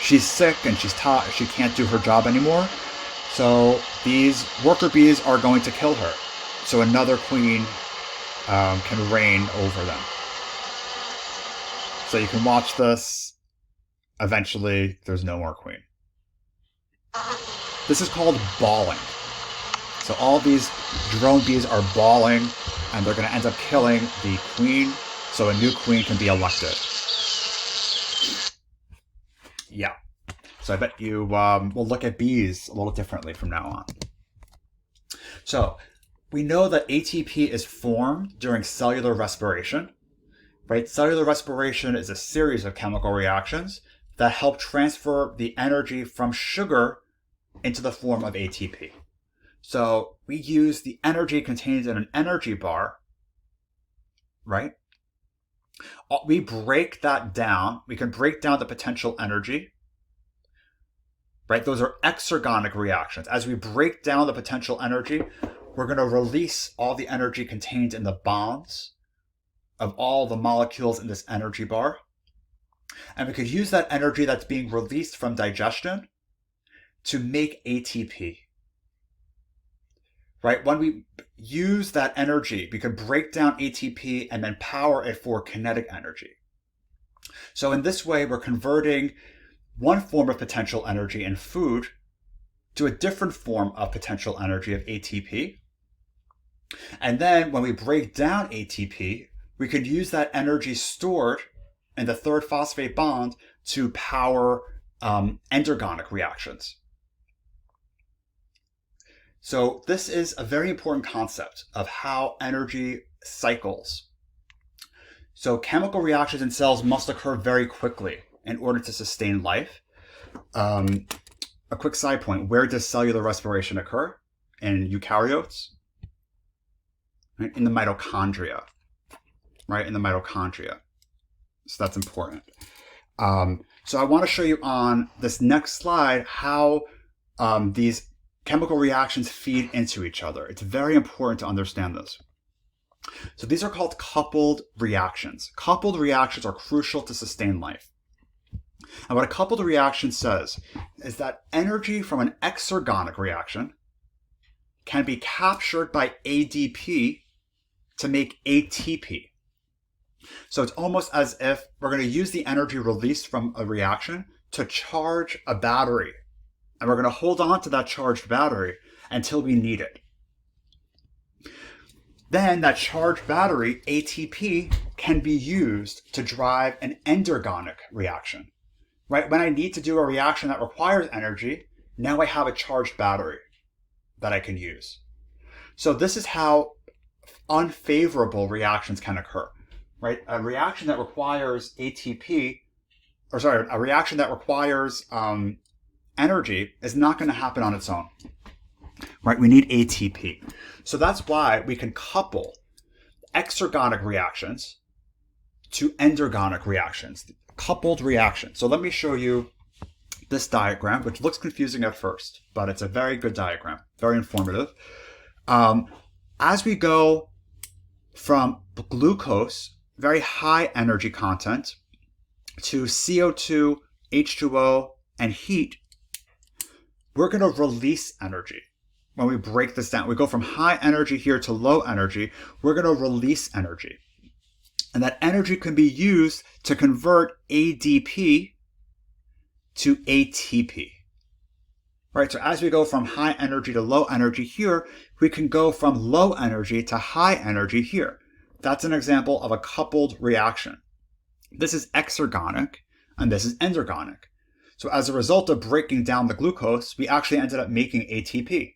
she's sick and she's tired. She can't do her job anymore. So these worker bees are going to kill her. So another queen can reign over them. So you can watch this. Eventually, there's no more queen. This is called balling. So all these drone bees are balling, and they're going to end up killing the queen, so a new queen can be elected. Yeah. So I bet you will look at bees a little differently from now on. So we know that ATP is formed during cellular respiration, right? Cellular respiration is a series of chemical reactions that help transfer the energy from sugar into the form of ATP. So we use the energy contained in an energy bar, right? We break that down. We can break down the potential energy, right? Those are exergonic reactions. As we break down the potential energy, we're going to release all the energy contained in the bonds of all the molecules in this energy bar. And we could use that energy that's being released from digestion to make ATP. Right? When we use that energy, we can break down ATP and then power it for kinetic energy. So in this way, we're converting one form of potential energy in food to a different form of potential energy of ATP. And then when we break down ATP, we could use that energy stored in the third phosphate bond to power endergonic reactions. So this is a very important concept of how energy cycles. So chemical reactions in cells must occur very quickly in order to sustain life. A quick side point, where does cellular respiration occur? In eukaryotes? Right? In the mitochondria. Right? In the mitochondria. So that's important. So I want to show you on this next slide how these chemical reactions feed into each other. It's very important to understand this. So these are called coupled reactions. Coupled reactions are crucial to sustain life. And what a coupled reaction says is that energy from an exergonic reaction can be captured by ADP to make ATP. So it's almost as if we're going to use the energy released from a reaction to charge a battery. And we're going to hold on to that charged battery until we need it. Then that charged battery, ATP, can be used to drive an endergonic reaction. Right? When I need to do a reaction that requires energy, now I have a charged battery that I can use. So this is how unfavorable reactions can occur. Right? A reaction that requires a reaction that requires energy is not going to happen on its own. Right? We need ATP. So that's why we can couple exergonic reactions to endergonic reactions, coupled reactions. So let me show you this diagram, which looks confusing at first, but it's a very good diagram, very informative. As we go from glucose, very high energy content, to CO2, H2O, and heat, we're going to release energy. When we break this down, we go from high energy here to low energy, we're going to release energy. And that energy can be used to convert ADP to ATP. Right? So as we go from high energy to low energy here, we can go from low energy to high energy here. That's an example of a coupled reaction. This is exergonic, and this is endergonic. So as a result of breaking down the glucose, we actually ended up making ATP.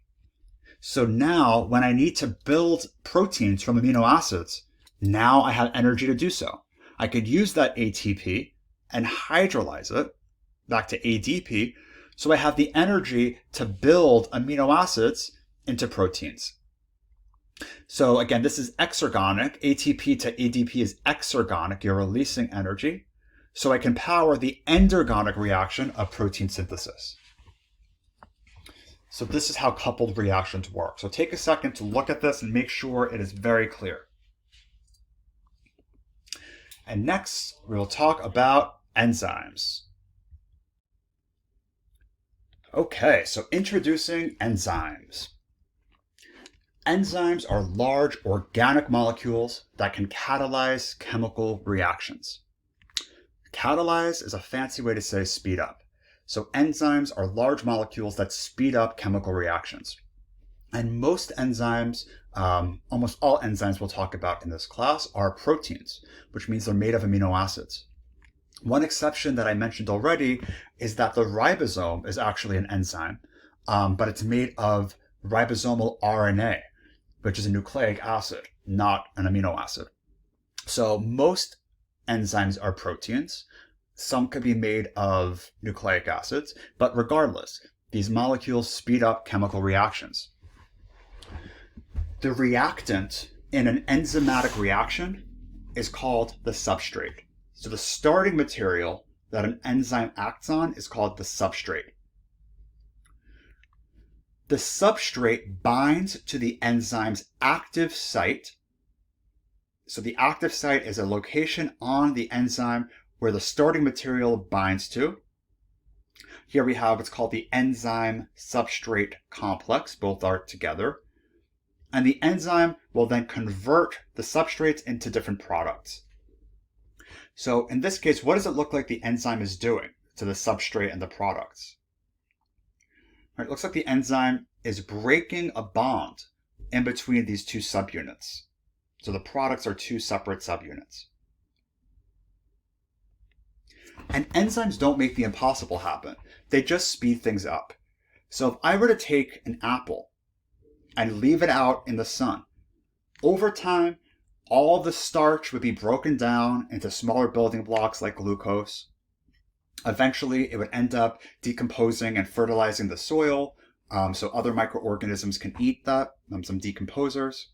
So now when I need to build proteins from amino acids, now I have energy to do so. I could use that ATP and hydrolyze it back to ADP, so I have the energy to build amino acids into proteins. So again, this is exergonic. ATP to ADP is exergonic. You're releasing energy. So I can power the endergonic reaction of protein synthesis. So this is how coupled reactions work. So take a second to look at this and make sure it is very clear. And next, we will talk about enzymes. Okay, so introducing enzymes. Enzymes are large organic molecules that can catalyze chemical reactions. Catalyze is a fancy way to say speed up. So enzymes are large molecules that speed up chemical reactions. And most enzymes, almost all enzymes we'll talk about in this class, are proteins, which means they're made of amino acids. One exception that I mentioned already is that the ribosome is actually an enzyme, but it's made of ribosomal RNA, which is a nucleic acid, not an amino acid. So most enzymes are proteins. Some could be made of nucleic acids, but regardless, these molecules speed up chemical reactions. The reactant in an enzymatic reaction is called the substrate. So the starting material that an enzyme acts on is called the substrate. the substrate binds to the enzyme's active site. So the active site is a location on the enzyme where the starting material binds to. Here we have what's called the enzyme substrate complex. Both are together. And the enzyme will then convert the substrates into different products. So in this case, what does it look like the enzyme is doing to the substrate and the products? It looks like the enzyme is breaking a bond in between these two subunits. So the products are two separate subunits. And enzymes don't make the impossible happen. They just speed things up. So if I were to take an apple and leave it out in the sun, over time, all the starch would be broken down into smaller building blocks like glucose. Eventually, it would end up decomposing and fertilizing the soil, so other microorganisms can eat that, some decomposers.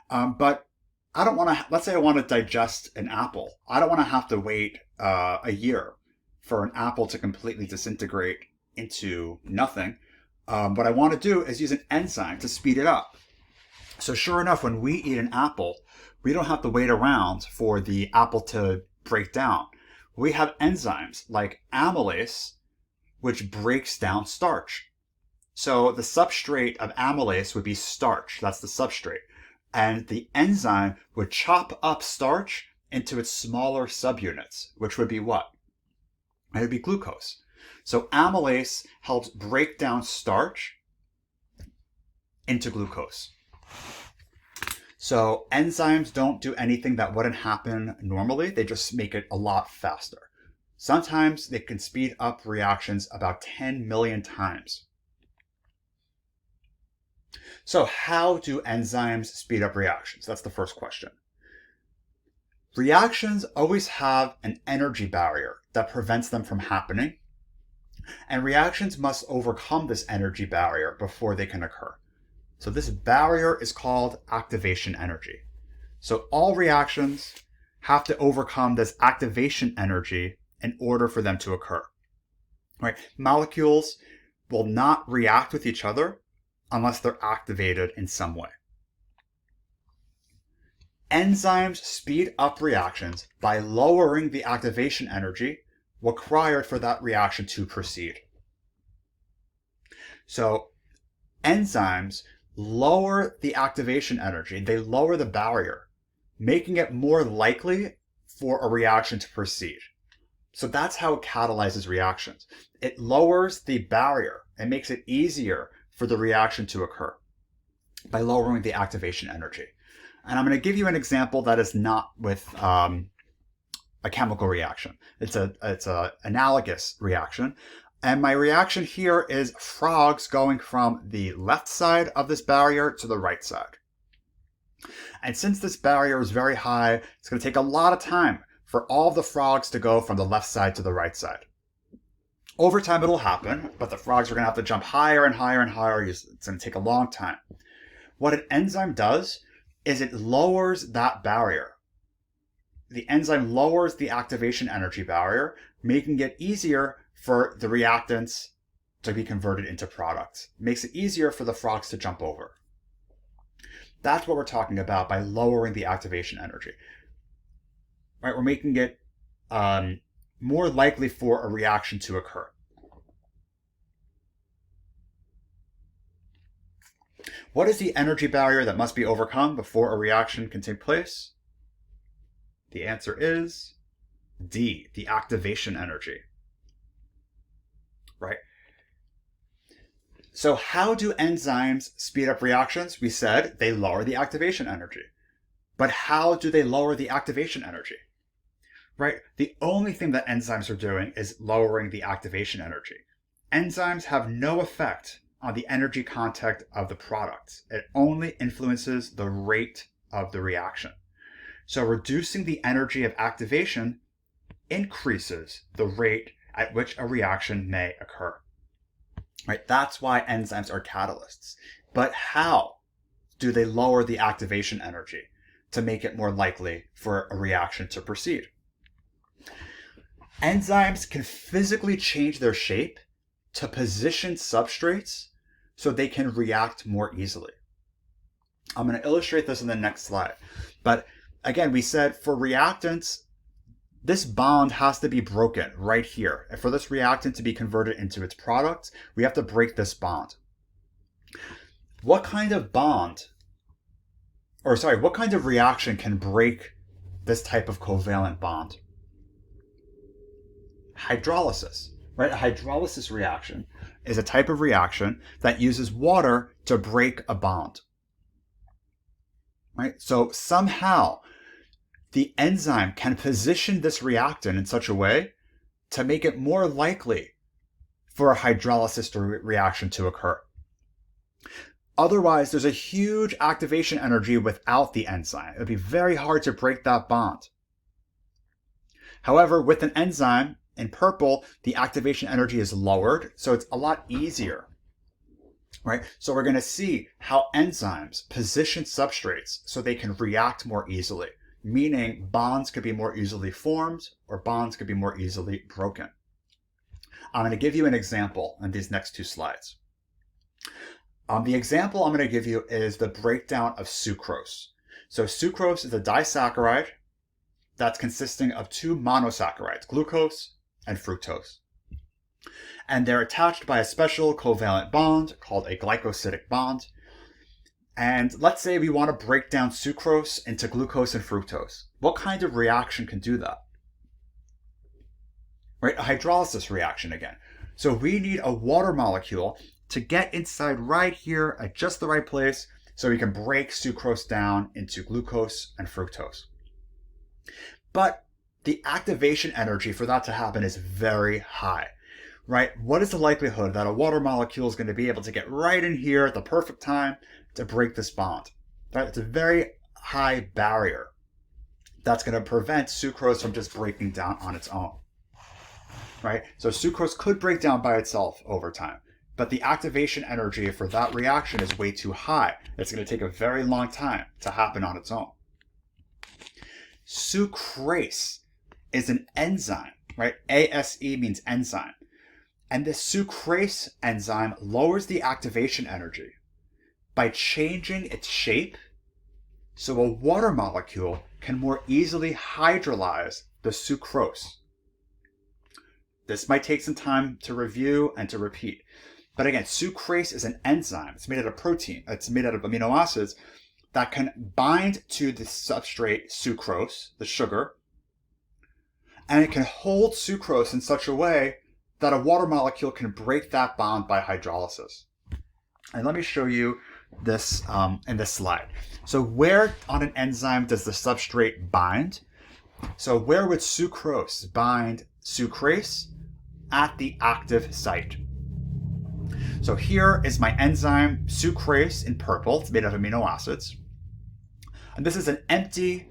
But I don't want to, let's say I want to digest an apple. I don't want to have to wait a year for an apple to completely disintegrate into nothing. What I want to do is use an enzyme to speed it up. So sure enough, when we eat an apple, we don't have to wait around for the apple to break down. We have enzymes like amylase, which breaks down starch. So the substrate of amylase would be starch. That's the substrate. And the enzyme would chop up starch into its smaller subunits, which would be what? It would be glucose. So amylase helps break down starch into glucose. So enzymes don't do anything that wouldn't happen normally. They just make it a lot faster. Sometimes they can speed up reactions about 10 million times. So how do enzymes speed up reactions? That's the first question. Reactions always have an energy barrier that prevents them from happening. And reactions must overcome this energy barrier before they can occur. So this barrier is called activation energy. So all reactions have to overcome this activation energy in order for them to occur. Right? Molecules will not react with each other unless they're activated in some way. Enzymes speed up reactions by lowering the activation energy required for that reaction to proceed. So enzymes lower the activation energy, they lower the barrier, making it more likely for a reaction to proceed. So that's how it catalyzes reactions. It lowers the barrier and makes it easier for the reaction to occur by lowering the activation energy. And I'm going to give you an example that is not with a chemical reaction. It's a analogous reaction. And my reaction here is frogs going from the left side of this barrier to the right side. And since this barrier is very high, it's going to take a lot of time for all the frogs to go from the left side to the right side. Over time it'll happen, but the frogs are going to have to jump higher and higher and higher. It's going to take a long time. What an enzyme does is it lowers that barrier. The enzyme lowers the activation energy barrier, making it easier for the reactants to be converted into products. It makes it easier for the frogs to jump over. That's what we're talking about by lowering the activation energy. Right? We're making it more likely for a reaction to occur. What is the energy barrier that must be overcome before a reaction can take place? The answer is D, the activation energy. Right? So how do enzymes speed up reactions? We said they lower the activation energy. But how do they lower the activation energy? Right? The only thing that enzymes are doing is lowering the activation energy. Enzymes have no effect on the energy content of the product. It only influences the rate of the reaction. So reducing the energy of activation increases the rate at which a reaction may occur. Right? That's why enzymes are catalysts. But how do they lower the activation energy to make it more likely for a reaction to proceed? Enzymes can physically change their shape to position substrates so they can react more easily. I'm going to illustrate this in the next slide. But again, we said for reactants, this bond has to be broken right here. And for this reactant to be converted into its product, we have to break this bond. What kind of reaction can break this type of covalent bond? Hydrolysis, right? A hydrolysis reaction is a type of reaction that uses water to break a bond, right? So somehow the enzyme can position this reactant in such a way to make it more likely for a hydrolysis reaction to occur. Otherwise, there's a huge activation energy without the enzyme. It would be very hard to break that bond. However, with an enzyme, in purple, the activation energy is lowered, so it's a lot easier, right? So we're going to see how enzymes position substrates so they can react more easily, meaning bonds could be more easily formed or bonds could be more easily broken. I'm going to give you an example in these next two slides. The example I'm going to give you is the breakdown of sucrose. So sucrose is a disaccharide that's consisting of two monosaccharides, glucose and fructose. And they're attached by a special covalent bond called a glycosidic bond. And let's say we want to break down sucrose into glucose and fructose. What kind of reaction can do that? Right, a hydrolysis reaction again. So we need a water molecule to get inside right here at just the right place so we can break sucrose down into glucose and fructose. But the activation energy for that to happen is very high, right? What is the likelihood that a water molecule is going to be able to get right in here at the perfect time to break this bond? Right? It's a very high barrier that's going to prevent sucrose from just breaking down on its own, right? So sucrose could break down by itself over time, but the activation energy for that reaction is way too high. It's going to take a very long time to happen on its own. Sucrase is an enzyme, right? ASE means enzyme. And the sucrase enzyme lowers the activation energy by changing its shape so a water molecule can more easily hydrolyze the sucrose. This might take some time to review and to repeat. But again, sucrase is an enzyme. It's made out of protein. It's made out of amino acids that can bind to the substrate sucrose, the sugar, and it can hold sucrose in such a way that a water molecule can break that bond by hydrolysis. And let me show you this in this slide. So where on an enzyme does the substrate bind? So where would sucrose bind sucrase? At the active site. So here is my enzyme sucrase in purple. It's made of amino acids. And this is an empty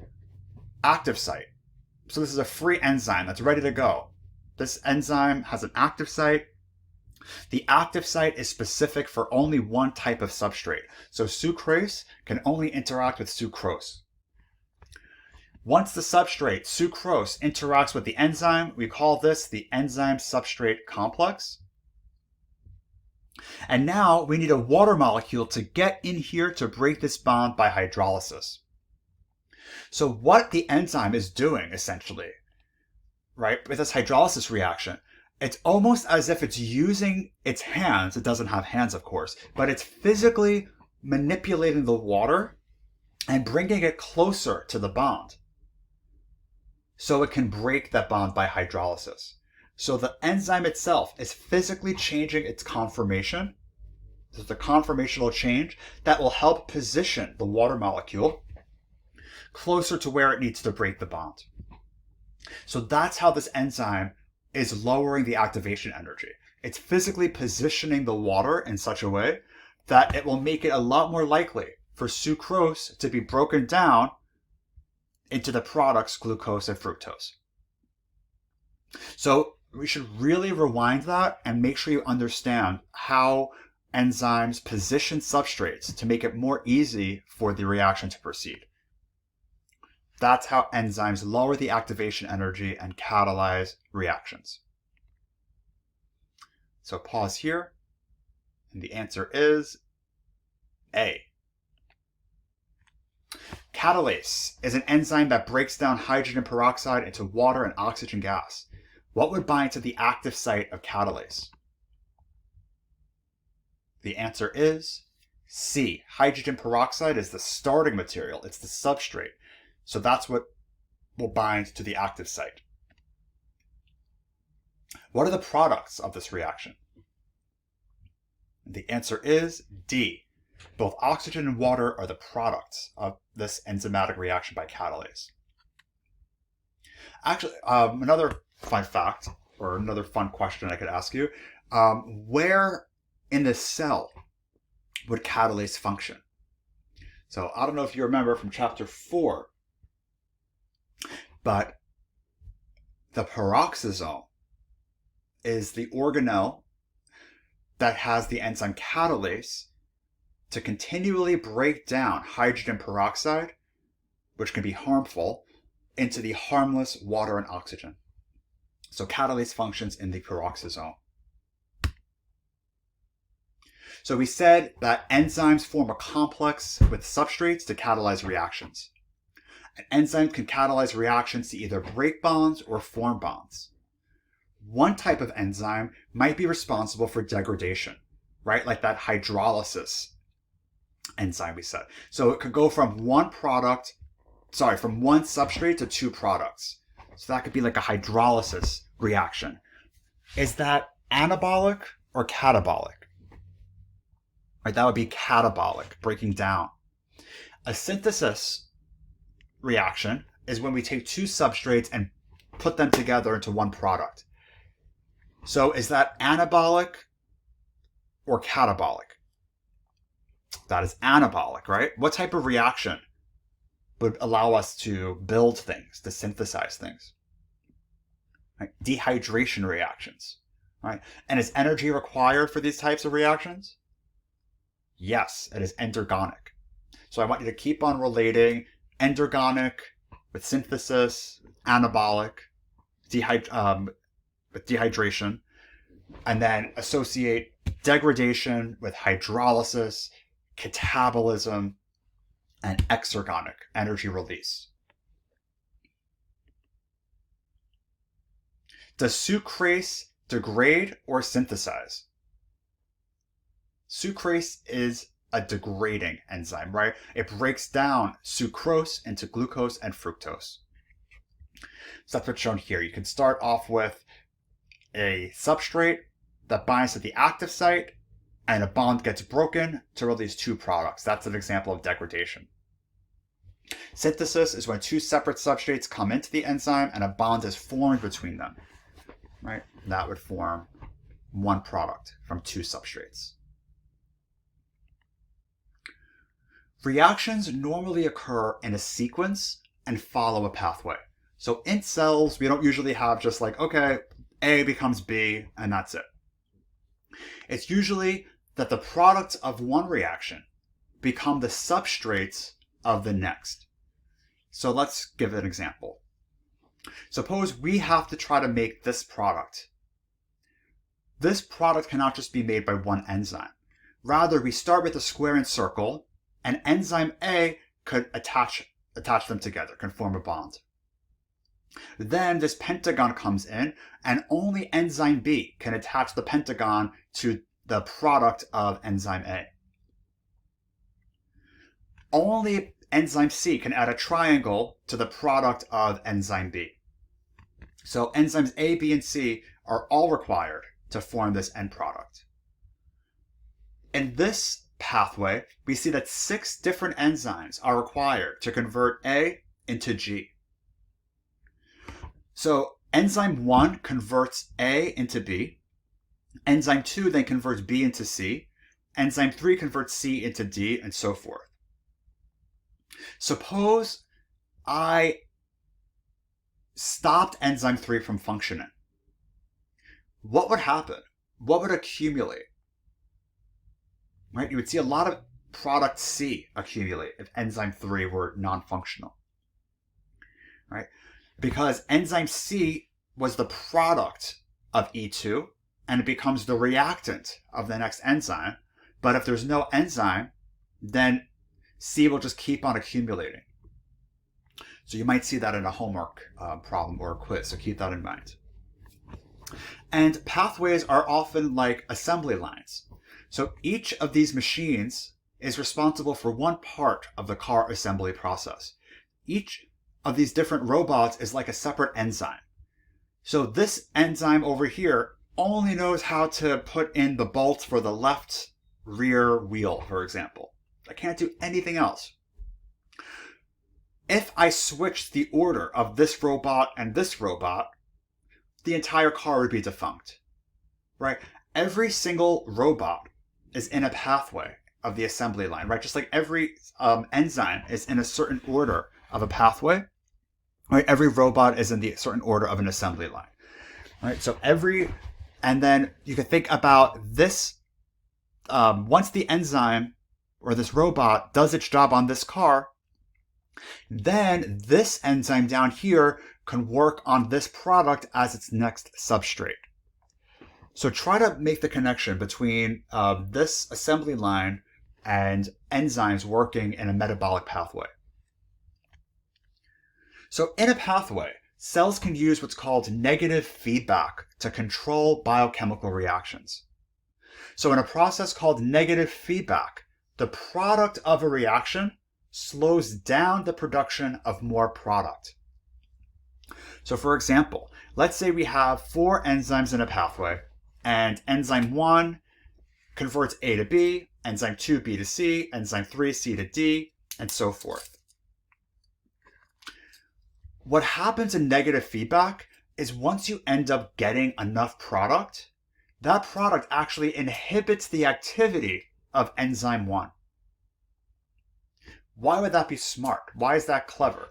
active site. So this is a free enzyme that's ready to go. This enzyme has an active site. The active site is specific for only one type of substrate. So sucrase can only interact with sucrose. Once the substrate, sucrose, interacts with the enzyme, we call this the enzyme-substrate complex. And now we need a water molecule to get in here to break this bond by hydrolysis. So what the enzyme is doing, essentially, right, with this hydrolysis reaction, it's almost as if it's using its hands. It doesn't have hands, of course, but it's physically manipulating the water and bringing it closer to the bond so it can break that bond by hydrolysis. So the enzyme itself is physically changing its conformation. This is the conformational change that will help position the water molecule closer to where it needs to break the bond. So that's how this enzyme is lowering the activation energy. It's physically positioning the water in such a way that it will make it a lot more likely for sucrose to be broken down into the products glucose and fructose. So we should really rewind that and make sure you understand how enzymes position substrates to make it more easy for the reaction to proceed. That's how enzymes lower the activation energy and catalyze reactions. So pause here And the answer is A. Catalase is an enzyme that breaks down hydrogen peroxide into water and oxygen gas. What would bind to the active site of catalase? The answer is C. Hydrogen peroxide is the starting material. It's the substrate. So that's what will bind to the active site. What are the products of this reaction? The answer is D. Both oxygen and water are the products of this enzymatic reaction by catalase. Actually, another fun fact, or another fun question I could ask you, where in the cell would catalase function? So I don't know if you remember from chapter 4, but the peroxisome is the organelle that has the enzyme catalase to continually break down hydrogen peroxide, which can be harmful, into the harmless water and oxygen. So catalase functions in the peroxisome. So we said that enzymes form a complex with substrates to catalyze reactions. An enzyme can catalyze reactions to either break bonds or form bonds. One type of enzyme might be responsible for degradation, right? Like that hydrolysis enzyme we said. So it could go from one substrate to two products. So that could be like a hydrolysis reaction. Is that anabolic or catabolic? Right, that would be catabolic, breaking down. A synthesis reaction is when we take two substrates and put them together into one product. So is that anabolic or catabolic? That is anabolic, right? What type of reaction would allow us to build things, to synthesize things? Right? Dehydration reactions, right? And is energy required for these types of reactions? Yes, it is endergonic. So I want you to keep on relating endergonic with synthesis, anabolic, with dehydration, and then associate degradation with hydrolysis, catabolism, and exergonic, energy release. Does sucrase degrade or synthesize? Sucrase is a degrading enzyme, right? It breaks down sucrose into glucose and fructose. So that's what's shown here. You can start off with a substrate that binds to the active site, and a bond gets broken to release two products. That's an example of degradation. Synthesis is when two separate substrates come into the enzyme and a bond is formed between them, right? That would form one product from two substrates. Reactions normally occur in a sequence and follow a pathway. So in cells, we don't usually have just like, okay, A becomes B, and that's it. It's usually that the products of one reaction become the substrates of the next. So let's give an example. Suppose we have to try to make this product. This product cannot just be made by one enzyme. Rather, we start with a square and circle, and enzyme A could attach them together, can form a bond. Then this pentagon comes in, and only enzyme B can attach the pentagon to the product of enzyme A. Only enzyme C can add a triangle to the product of enzyme B. So enzymes A, B, and C are all required to form this end product. In this pathway, we see that 6 different enzymes are required to convert A into G. So enzyme 1 converts A into B. Enzyme 2 then converts B into C. Enzyme 3 converts C into D, and so forth. Suppose I stopped enzyme 3 from functioning. What would happen? What would accumulate? Right? You would see a lot of product C accumulate if enzyme 3 were non-functional. Right? Because enzyme C was the product of E2, and it becomes the reactant of the next enzyme. But if there's no enzyme, then C will just keep on accumulating. So you might see that in a homework problem or a quiz, so keep that in mind. And pathways are often like assembly lines. So each of these machines is responsible for one part of the car assembly process. Each of these different robots is like a separate enzyme. So this enzyme over here only knows how to put in the bolts for the left rear wheel, for example. I can't do anything else. If I switched the order of this robot and this robot, the entire car would be defunct, right? Every single robot is in a pathway of the assembly line, right? Just like every enzyme is in a certain order of a pathway, right? Every robot is in the certain order of an assembly line, right? So and then you can think about this, once the enzyme or this robot does its job on this car, then this enzyme down here can work on this product as its next substrate. So try to make the connection between this assembly line and enzymes working in a metabolic pathway. So in a pathway, cells can use what's called negative feedback to control biochemical reactions. So in a process called negative feedback, the product of a reaction slows down the production of more product. So for example, let's say we have 4 enzymes in a pathway, and enzyme 1 converts A to B, enzyme 2 B to C, enzyme 3 C to D, and so forth. What happens in negative feedback is once you end up getting enough product, that product actually inhibits the activity of enzyme 1. Why would that be smart? Why is that clever?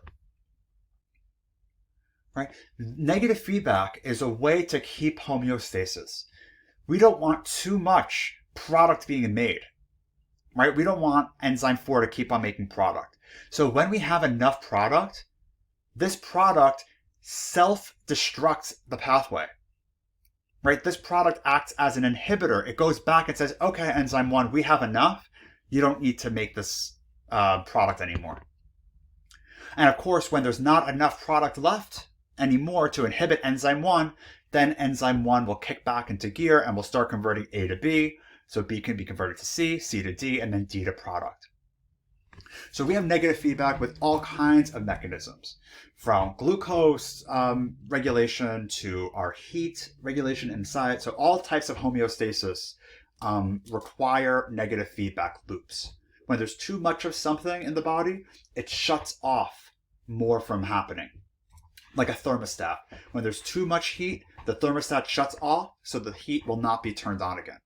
Right? Negative feedback is a way to keep homeostasis. We don't want too much product being made, right? We don't want enzyme 4 to keep on making product. So when we have enough product, this product self-destructs the pathway, right? This product acts as an inhibitor. It goes back and says, okay, enzyme 1, we have enough. You don't need to make this product anymore. And of course, when there's not enough product left anymore to inhibit enzyme 1, then enzyme 1 will kick back into gear and will start converting A to B. So B can be converted to C, C to D, and then D to product. So we have negative feedback with all kinds of mechanisms, from glucose regulation to our heat regulation inside. So all types of homeostasis require negative feedback loops. When there's too much of something in the body, it shuts off more from happening. Like a thermostat. When there's too much heat, the thermostat shuts off, so the heat will not be turned on again.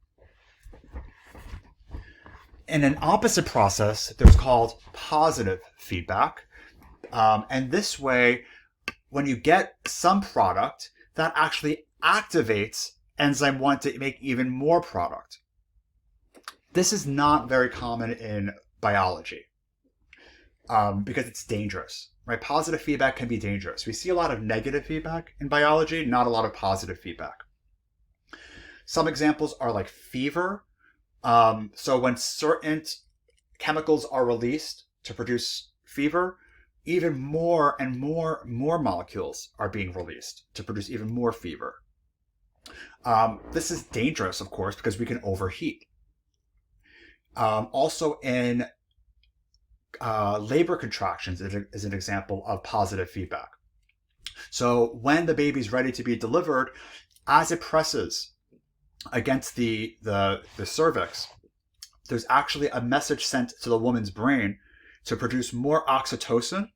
In an opposite process, there's called positive feedback. And this way, when you get some product, that actually activates enzyme 1 to make even more product. This is not very common in biology because it's dangerous, right? Positive feedback can be dangerous. We see a lot of negative feedback in biology, not a lot of positive feedback. Some examples are like fever. So when certain chemicals are released to produce fever, even more and more molecules are being released to produce even more fever. This is dangerous, of course, because we can overheat. Also in labor contractions is an example of positive feedback. So when the baby's ready to be delivered, as it presses against the cervix, there's actually a message sent to the woman's brain to produce more oxytocin,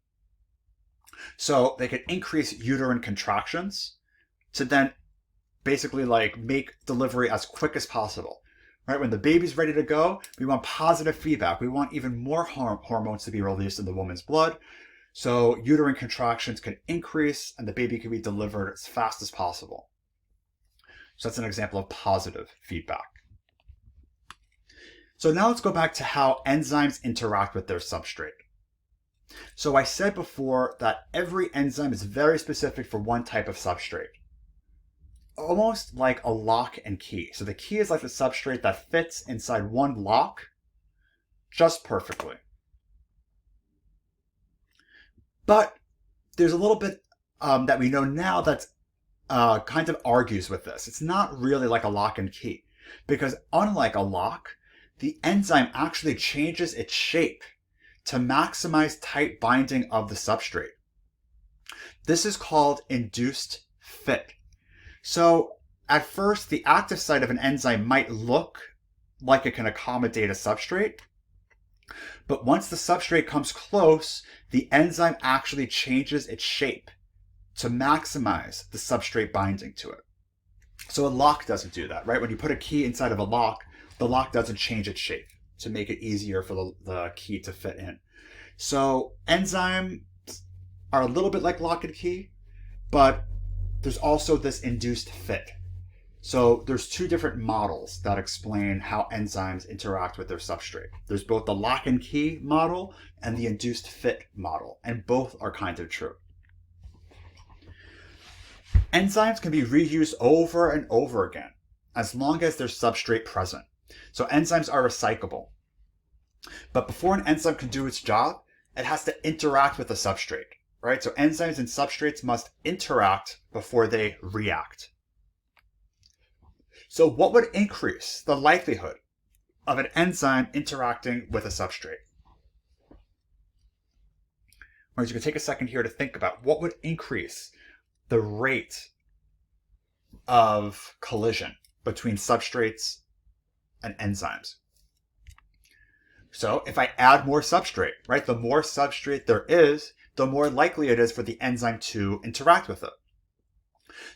so they can increase uterine contractions to then basically like make delivery as quick as possible. Right? When the baby's ready to go, we want positive feedback. We want even more hormones to be released in the woman's blood, so uterine contractions can increase and the baby can be delivered as fast as possible. So that's an example of positive feedback. So now let's go back to how enzymes interact with their substrate. So I said before that every enzyme is very specific for one type of substrate. almost like a lock and key. So the key is like the substrate that fits inside one lock just perfectly. But there's a little bit that we know now that kind of argues with this. It's not really like a lock and key, because unlike a lock, the enzyme actually changes its shape to maximize tight binding of the substrate. This is called induced fit. So at first, the active site of an enzyme might look like it can accommodate a substrate, but once the substrate comes close, the enzyme actually changes its shape to maximize the substrate binding to it. So a lock doesn't do that, right? When you put a key inside of a lock, the lock doesn't change its shape to make it easier for the key to fit in. So enzymes are a little bit like lock and key, but there's also this induced fit. So there's two different models that explain how enzymes interact with their substrate. There's both the lock and key model and the induced fit model, and both are kind of true. Enzymes can be reused over and over again as long as there's substrate present. So enzymes are recyclable. But before an enzyme can do its job, it has to interact with the substrate, right? So enzymes and substrates must interact before they react. So what would increase the likelihood of an enzyme interacting with a substrate? Or you can take a second here to think about what would increase the rate of collision between substrates and enzymes. So if I add more substrate, right, the more substrate there is, the more likely it is for the enzyme to interact with it.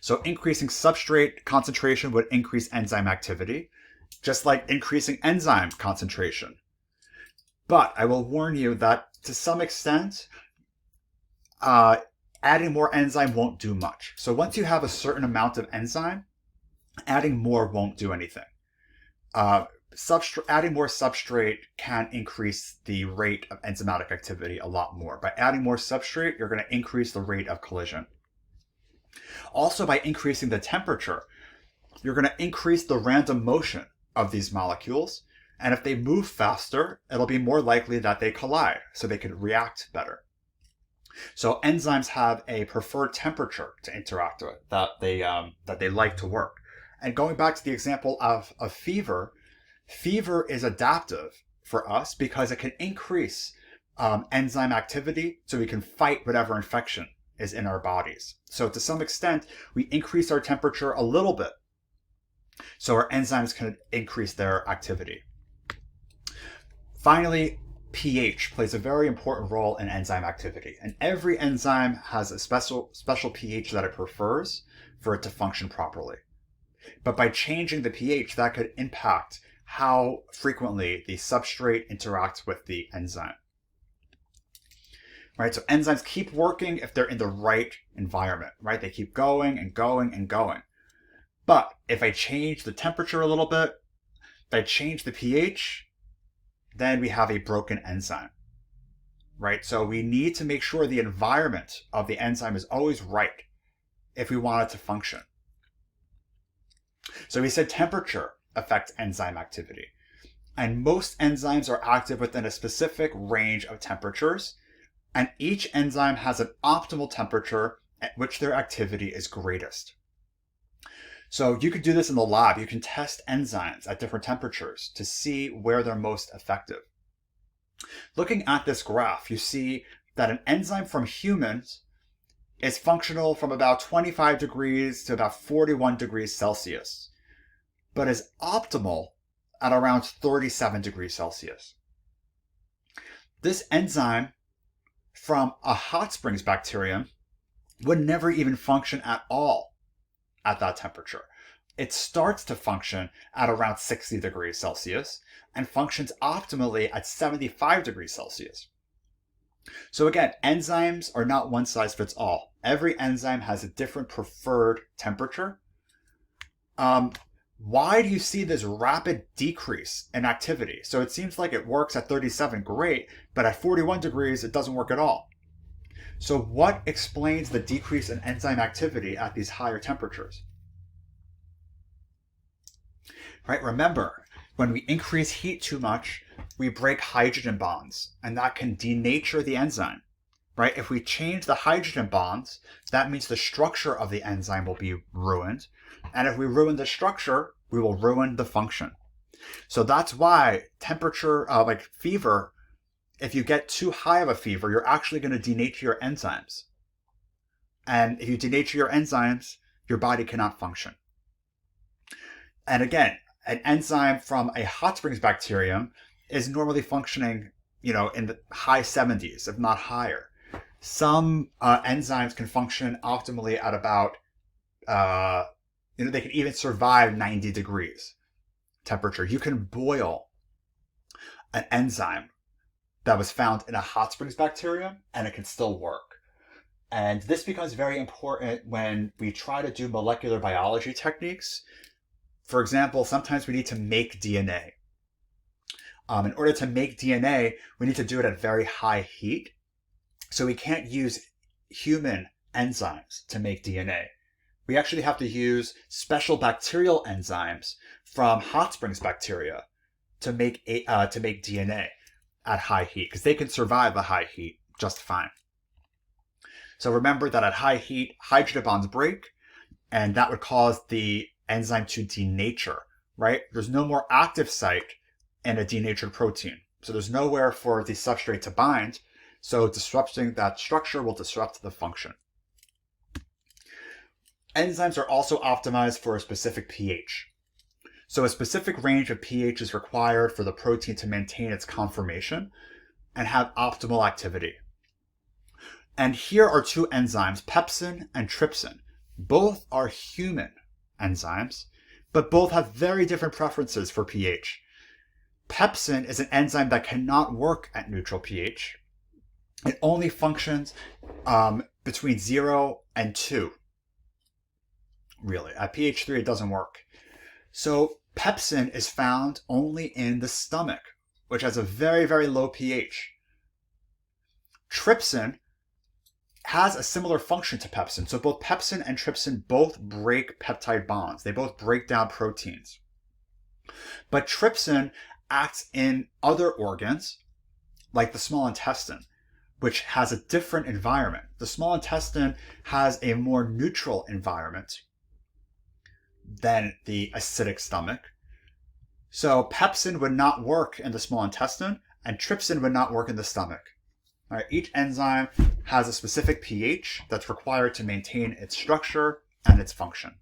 So increasing substrate concentration would increase enzyme activity, just like increasing enzyme concentration. But I will warn you that to some extent, adding more enzyme won't do much. So once you have a certain amount of enzyme, adding more won't do anything. Adding more substrate can increase the rate of enzymatic activity a lot more. By adding more substrate, you're going to increase the rate of collision. Also, by increasing the temperature, you're going to increase the random motion of these molecules. And if they move faster, it'll be more likely that they collide, so they can react better. So enzymes have a preferred temperature to interact with that they like to work. And going back to the example of fever, fever is adaptive for us because it can increase enzyme activity so we can fight whatever infection is in our bodies. So to some extent, we increase our temperature a little bit so our enzymes can increase their activity. Finally, pH plays a very important role in enzyme activity, and every enzyme has a special pH that it prefers for it to function properly. But by changing the pH, that could impact how frequently the substrate interacts with the enzyme. Right, so enzymes keep working if they're in the right environment, right? They keep going and going and going. But if I change the temperature a little bit, if I change the pH, then we have a broken enzyme, right? So we need to make sure the environment of the enzyme is always right if we want it to function. So we said temperature affects enzyme activity. And most enzymes are active within a specific range of temperatures, and each enzyme has an optimal temperature at which their activity is greatest. So you could do this in the lab. You can test enzymes at different temperatures to see where they're most effective. Looking at this graph, you see that an enzyme from humans is functional from about 25 degrees to about 41 degrees Celsius, but is optimal at around 37 degrees Celsius. This enzyme from a hot springs bacterium would never even function at all at that temperature. It starts to function at around 60 degrees Celsius and functions optimally at 75 degrees Celsius. So again, enzymes are not one size fits all. Every enzyme has a different preferred temperature. Why do you see this rapid decrease in activity? So it seems like it works at 37, great, but at 41 degrees, it doesn't work at all. So what explains the decrease in enzyme activity at these higher temperatures? right? Remember, when we increase heat too much, we break hydrogen bonds, and that can denature the enzyme, right? If we change the hydrogen bonds, that means the structure of the enzyme will be ruined. And if we ruin the structure, we will ruin the function. So that's why temperature, like fever, if you get too high of a fever, you're actually going to denature your enzymes. And if you denature your enzymes, your body cannot function. And again, an enzyme from a hot springs bacterium is normally functioning, in the high 70s, if not higher. Some enzymes can function optimally at about, they can even survive 90 degrees temperature. You can boil an enzyme that was found in a hot springs bacterium and it can still work. And this becomes very important when we try to do molecular biology techniques. For example, sometimes we need to make DNA. In order to make DNA, we need to do it at very high heat. So we can't use human enzymes to make DNA. We actually have to use special bacterial enzymes from hot springs bacteria to make DNA at high heat, because they can survive the high heat just fine. So remember that at high heat, hydrogen bonds break, and that would cause the enzyme to denature, right? There's no more active site in a denatured protein. So there's nowhere for the substrate to bind. So disrupting that structure will disrupt the function. Enzymes are also optimized for a specific pH. So a specific range of pH is required for the protein to maintain its conformation and have optimal activity. And here are two enzymes, pepsin and trypsin. Both are human enzymes, but both have very different preferences for pH. Pepsin is an enzyme that cannot work at neutral pH. It only functions between 0 and 2. Really, at pH 3 it doesn't work. So pepsin is found only in the stomach, which has a very, very low pH. Trypsin has a similar function to pepsin. So both pepsin and trypsin both break peptide bonds. They both break down proteins. But trypsin acts in other organs, like the small intestine, which has a different environment. The small intestine has a more neutral environment than the acidic stomach. So pepsin would not work in the small intestine, and trypsin would not work in the stomach. All right, each enzyme has a specific pH that's required to maintain its structure and its function.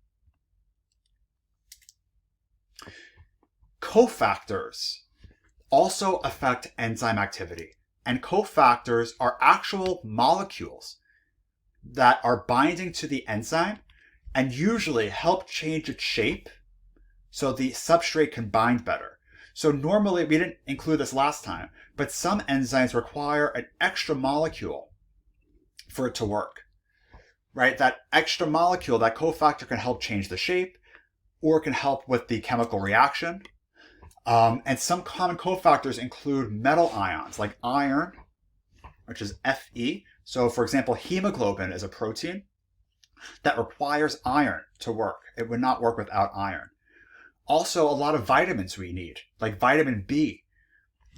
Cofactors also affect enzyme activity, and cofactors are actual molecules that are binding to the enzyme and usually help change its shape so the substrate can bind better. So normally, we didn't include this last time, but some enzymes require an extra molecule for it to work, right? That extra molecule, that cofactor, can help change the shape or can help with the chemical reaction. And some common cofactors include metal ions like iron, which is Fe. So for example, hemoglobin is a protein that requires iron to work. It would not work without iron. Also, a lot of vitamins we need, like vitamin B.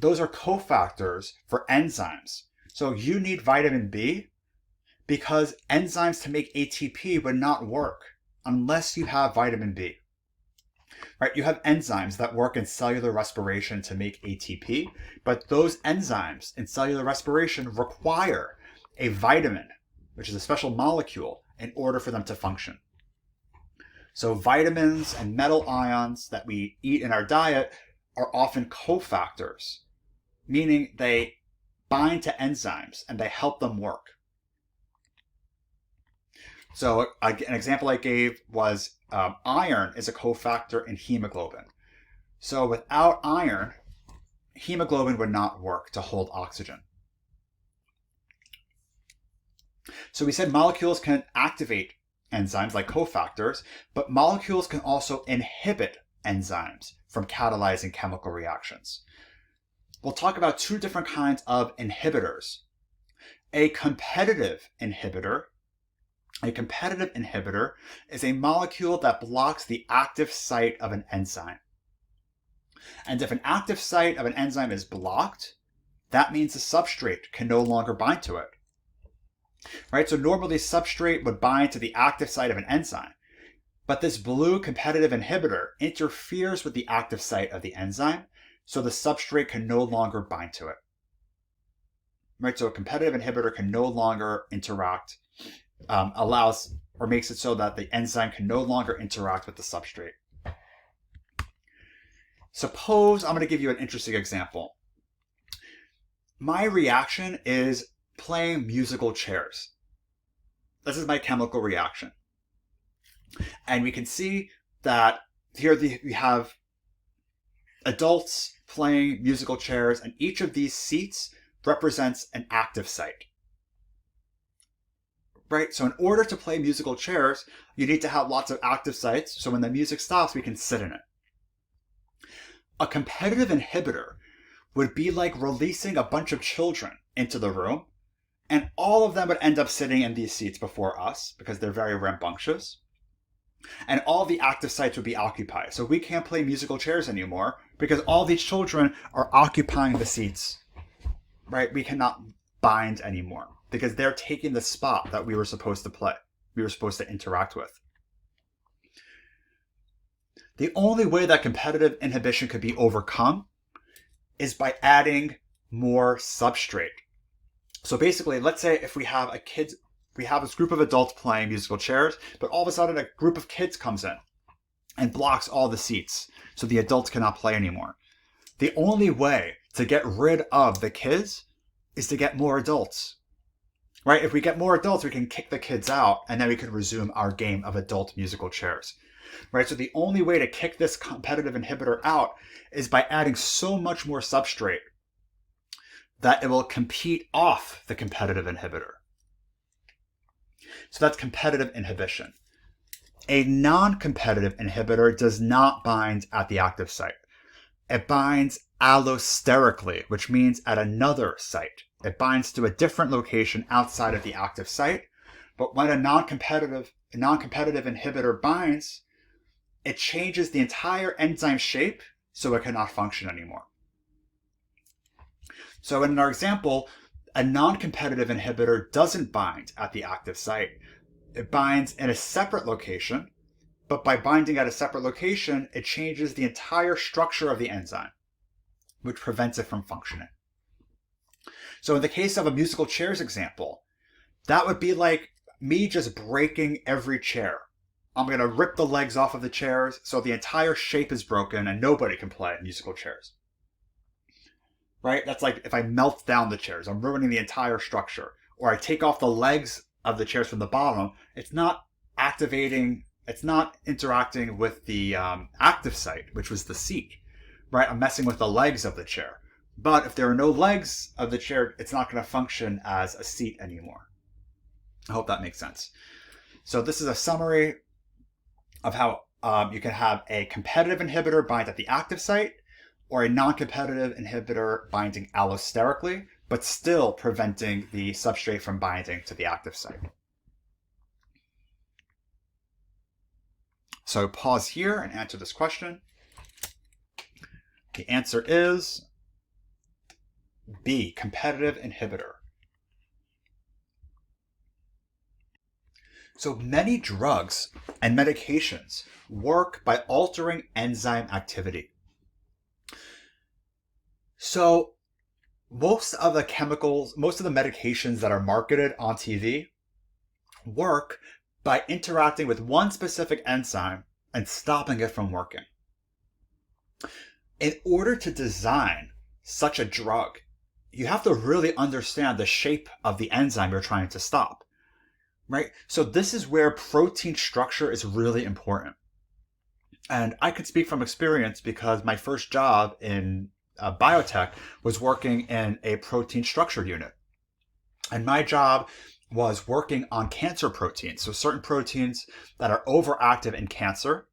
Those are cofactors for enzymes. So you need vitamin B because enzymes to make ATP would not work unless you have vitamin B. Right? You have enzymes that work in cellular respiration to make ATP, but those enzymes in cellular respiration require a vitamin, which is a special molecule, in order for them to function. So vitamins and metal ions that we eat in our diet are often cofactors, meaning they bind to enzymes and they help them work. So an example I gave was iron is a cofactor in hemoglobin. So without iron, hemoglobin would not work to hold oxygen. So we said molecules can activate enzymes like cofactors, but molecules can also inhibit enzymes from catalyzing chemical reactions. We'll talk about two different kinds of inhibitors. A competitive inhibitor is a molecule that blocks the active site of an enzyme. And if an active site of an enzyme is blocked, that means the substrate can no longer bind to it. Right? So normally substrate would bind to the active site of an enzyme, but this blue competitive inhibitor interferes with the active site of the enzyme, so the substrate can no longer bind to it. Right? So a competitive inhibitor can no longer interact, allows or makes it so that the enzyme can no longer interact with the substrate. Suppose I'm going to give you an interesting example. My reaction is playing musical chairs. This is my chemical reaction. And we can see that here we have adults playing musical chairs, and each of these seats represents an active site. Right? So in order to play musical chairs, you need to have lots of active sites, so when the music stops, we can sit in it. A competitive inhibitor would be like releasing a bunch of children into the room, and all of them would end up sitting in these seats before us because they're very rambunctious. And all the active sites would be occupied. So we can't play musical chairs anymore because all these children are occupying the seats. Right? We cannot bind anymore because they're taking the spot that we were supposed to play. We were supposed to interact with. The only way that competitive inhibition could be overcome is by adding more substrate. So basically, let's say if we have this group of adults playing musical chairs, but all of a sudden a group of kids comes in and blocks all the seats, so the adults cannot play anymore. The only way to get rid of the kids is to get more adults. Right? If we get more adults, we can kick the kids out, and then we can resume our game of adult musical chairs. Right? So the only way to kick this competitive inhibitor out is by adding so much more substrate that it will compete off the competitive inhibitor. So that's competitive inhibition. A non-competitive inhibitor does not bind at the active site. It binds allosterically, which means at another site. It binds to a different location outside of the active site. But when a non-competitive inhibitor binds, it changes the entire enzyme shape so it cannot function anymore. So in our example, a non-competitive inhibitor doesn't bind at the active site. It binds in a separate location, but by binding at a separate location, it changes the entire structure of the enzyme, which prevents it from functioning. So in the case of a musical chairs example, that would be like me just breaking every chair. I'm going to rip the legs off of the chairs so the entire shape is broken and nobody can play musical chairs. Right? That's like if I melt down the chairs, I'm ruining the entire structure. Or I take off the legs of the chairs from the bottom, it's not activating, it's not interacting with the active site, which was the seat. Right? I'm messing with the legs of the chair. But if there are no legs of the chair, it's not going to function as a seat anymore. I hope that makes sense. So this is a summary of how you can have a competitive inhibitor bind at the active site, or a non-competitive inhibitor binding allosterically, but still preventing the substrate from binding to the active site. So pause here and answer this question. The answer is B, competitive inhibitor. So many drugs and medications work by altering enzyme activity. So most of the medications that are marketed on TV work by interacting with one specific enzyme and stopping it from working. In order to design such a drug, you have to really understand the shape of the enzyme you're trying to stop. Right? So this is where protein structure is really important. And I can speak from experience because my first job in biotech was working in a protein structure unit. And my job was working on cancer proteins. So certain proteins that are overactive in cancer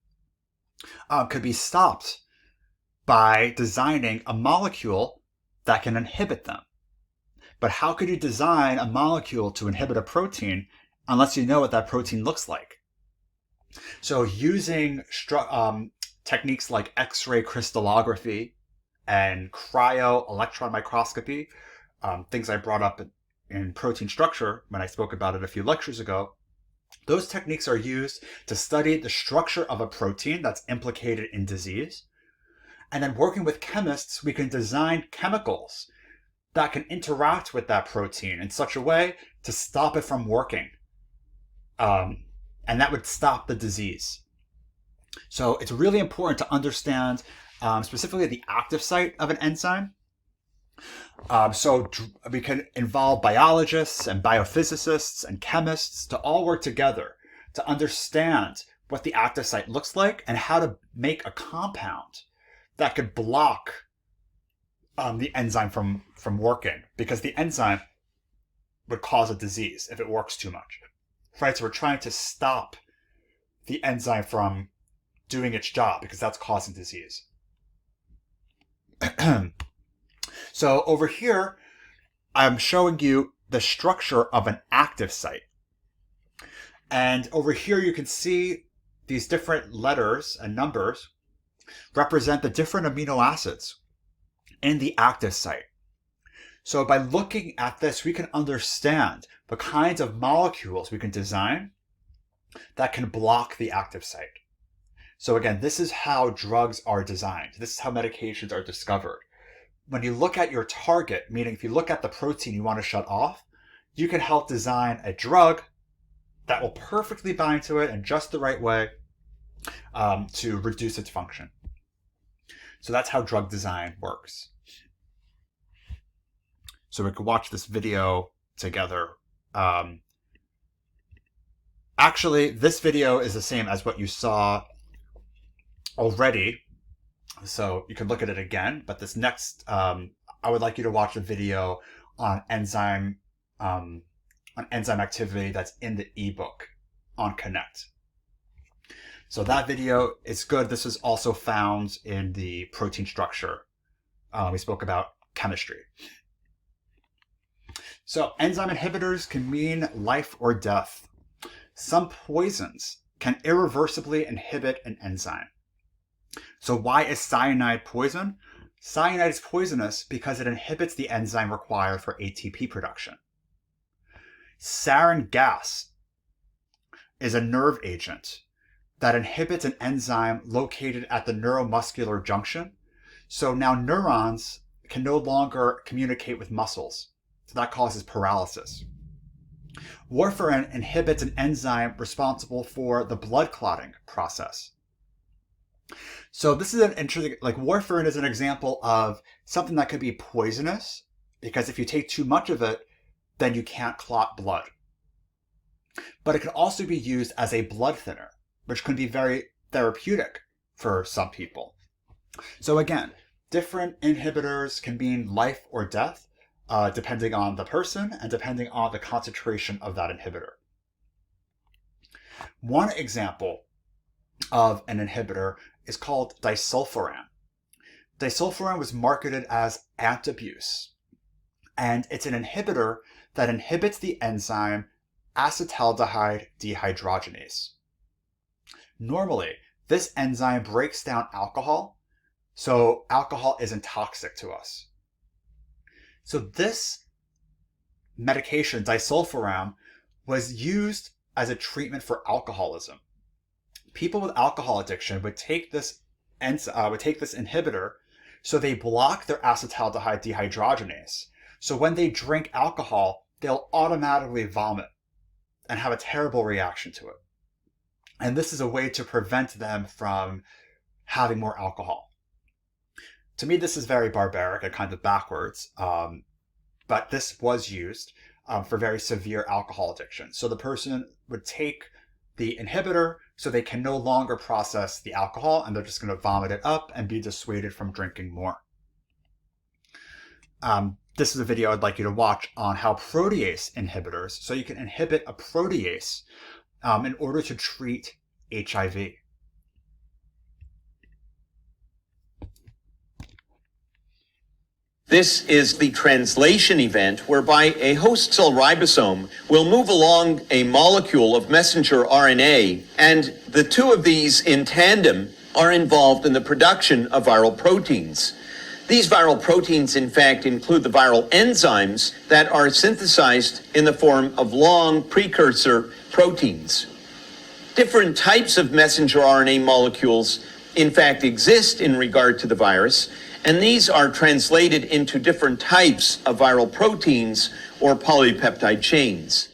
could be stopped by designing a molecule that can inhibit them. But how could you design a molecule to inhibit a protein unless you know what that protein looks like? So using techniques like X-ray crystallography and cryo-electron microscopy, things I brought up in protein structure when I spoke about it a few lectures ago, those techniques are used to study the structure of a protein that's implicated in disease. And then working with chemists, we can design chemicals that can interact with that protein in such a way to stop it from working. And that would stop the disease. So it's really important to understand specifically the active site of an enzyme. So we can involve biologists and biophysicists and chemists to all work together to understand what the active site looks like and how to make a compound that could block the enzyme from working, because the enzyme would cause a disease if it works too much. Right? So we're trying to stop the enzyme from doing its job because that's causing disease. So over here, I'm showing you the structure of an active site. And over here, you can see these different letters and numbers represent the different amino acids in the active site. So by looking at this, we can understand the kinds of molecules we can design that can block the active site. So again, this is how drugs are designed. This is how medications are discovered. When you look at your target, meaning if you look at the protein you want to shut off, you can help design a drug that will perfectly bind to it in just the right way to reduce its function. So that's how drug design works. So we could watch this video together. Actually, this video is the same as what you saw already. So you can look at it again, but this next, I would like you to watch a video on enzyme activity that's in the ebook on Connect. So that video is good. This is also found in the protein structure. We spoke about chemistry. So enzyme inhibitors can mean life or death. Some poisons can irreversibly inhibit an enzyme. So why is cyanide poison? Cyanide is poisonous because it inhibits the enzyme required for ATP production. Sarin gas is a nerve agent that inhibits an enzyme located at the neuromuscular junction. So now neurons can no longer communicate with muscles. So that causes paralysis. Warfarin inhibits an enzyme responsible for the blood clotting process. So this is an interesting, like warfarin is an example of something that could be poisonous because if you take too much of it, then you can't clot blood. But it can also be used as a blood thinner, which can be very therapeutic for some people. So again, different inhibitors can mean life or death, depending on the person and depending on the concentration of that inhibitor. One example of an inhibitor is called disulfiram. Disulfiram was marketed as antabuse, and it's an inhibitor that inhibits the enzyme acetaldehyde dehydrogenase. Normally, this enzyme breaks down alcohol, so alcohol isn't toxic to us. So this medication, disulfiram, was used as a treatment for alcoholism. People with alcohol addiction would take this inhibitor, so they block their acetaldehyde dehydrogenase. So when they drink alcohol, they'll automatically vomit and have a terrible reaction to it. And this is a way to prevent them from having more alcohol. To me, this is very barbaric and kind of backwards, but this was used for very severe alcohol addiction. So the person would take the inhibitor so they can no longer process the alcohol and they're just going to vomit it up and be dissuaded from drinking more. This is a video I'd like you to watch on how protease inhibitors, so you can inhibit a protease in order to treat HIV. This is the translation event whereby a host cell ribosome will move along a molecule of messenger RNA, and the two of these in tandem are involved in the production of viral proteins. These viral proteins, in fact, include the viral enzymes that are synthesized in the form of long precursor proteins. Different types of messenger RNA molecules, in fact, exist in regard to the virus, and these are translated into different types of viral proteins or polypeptide chains.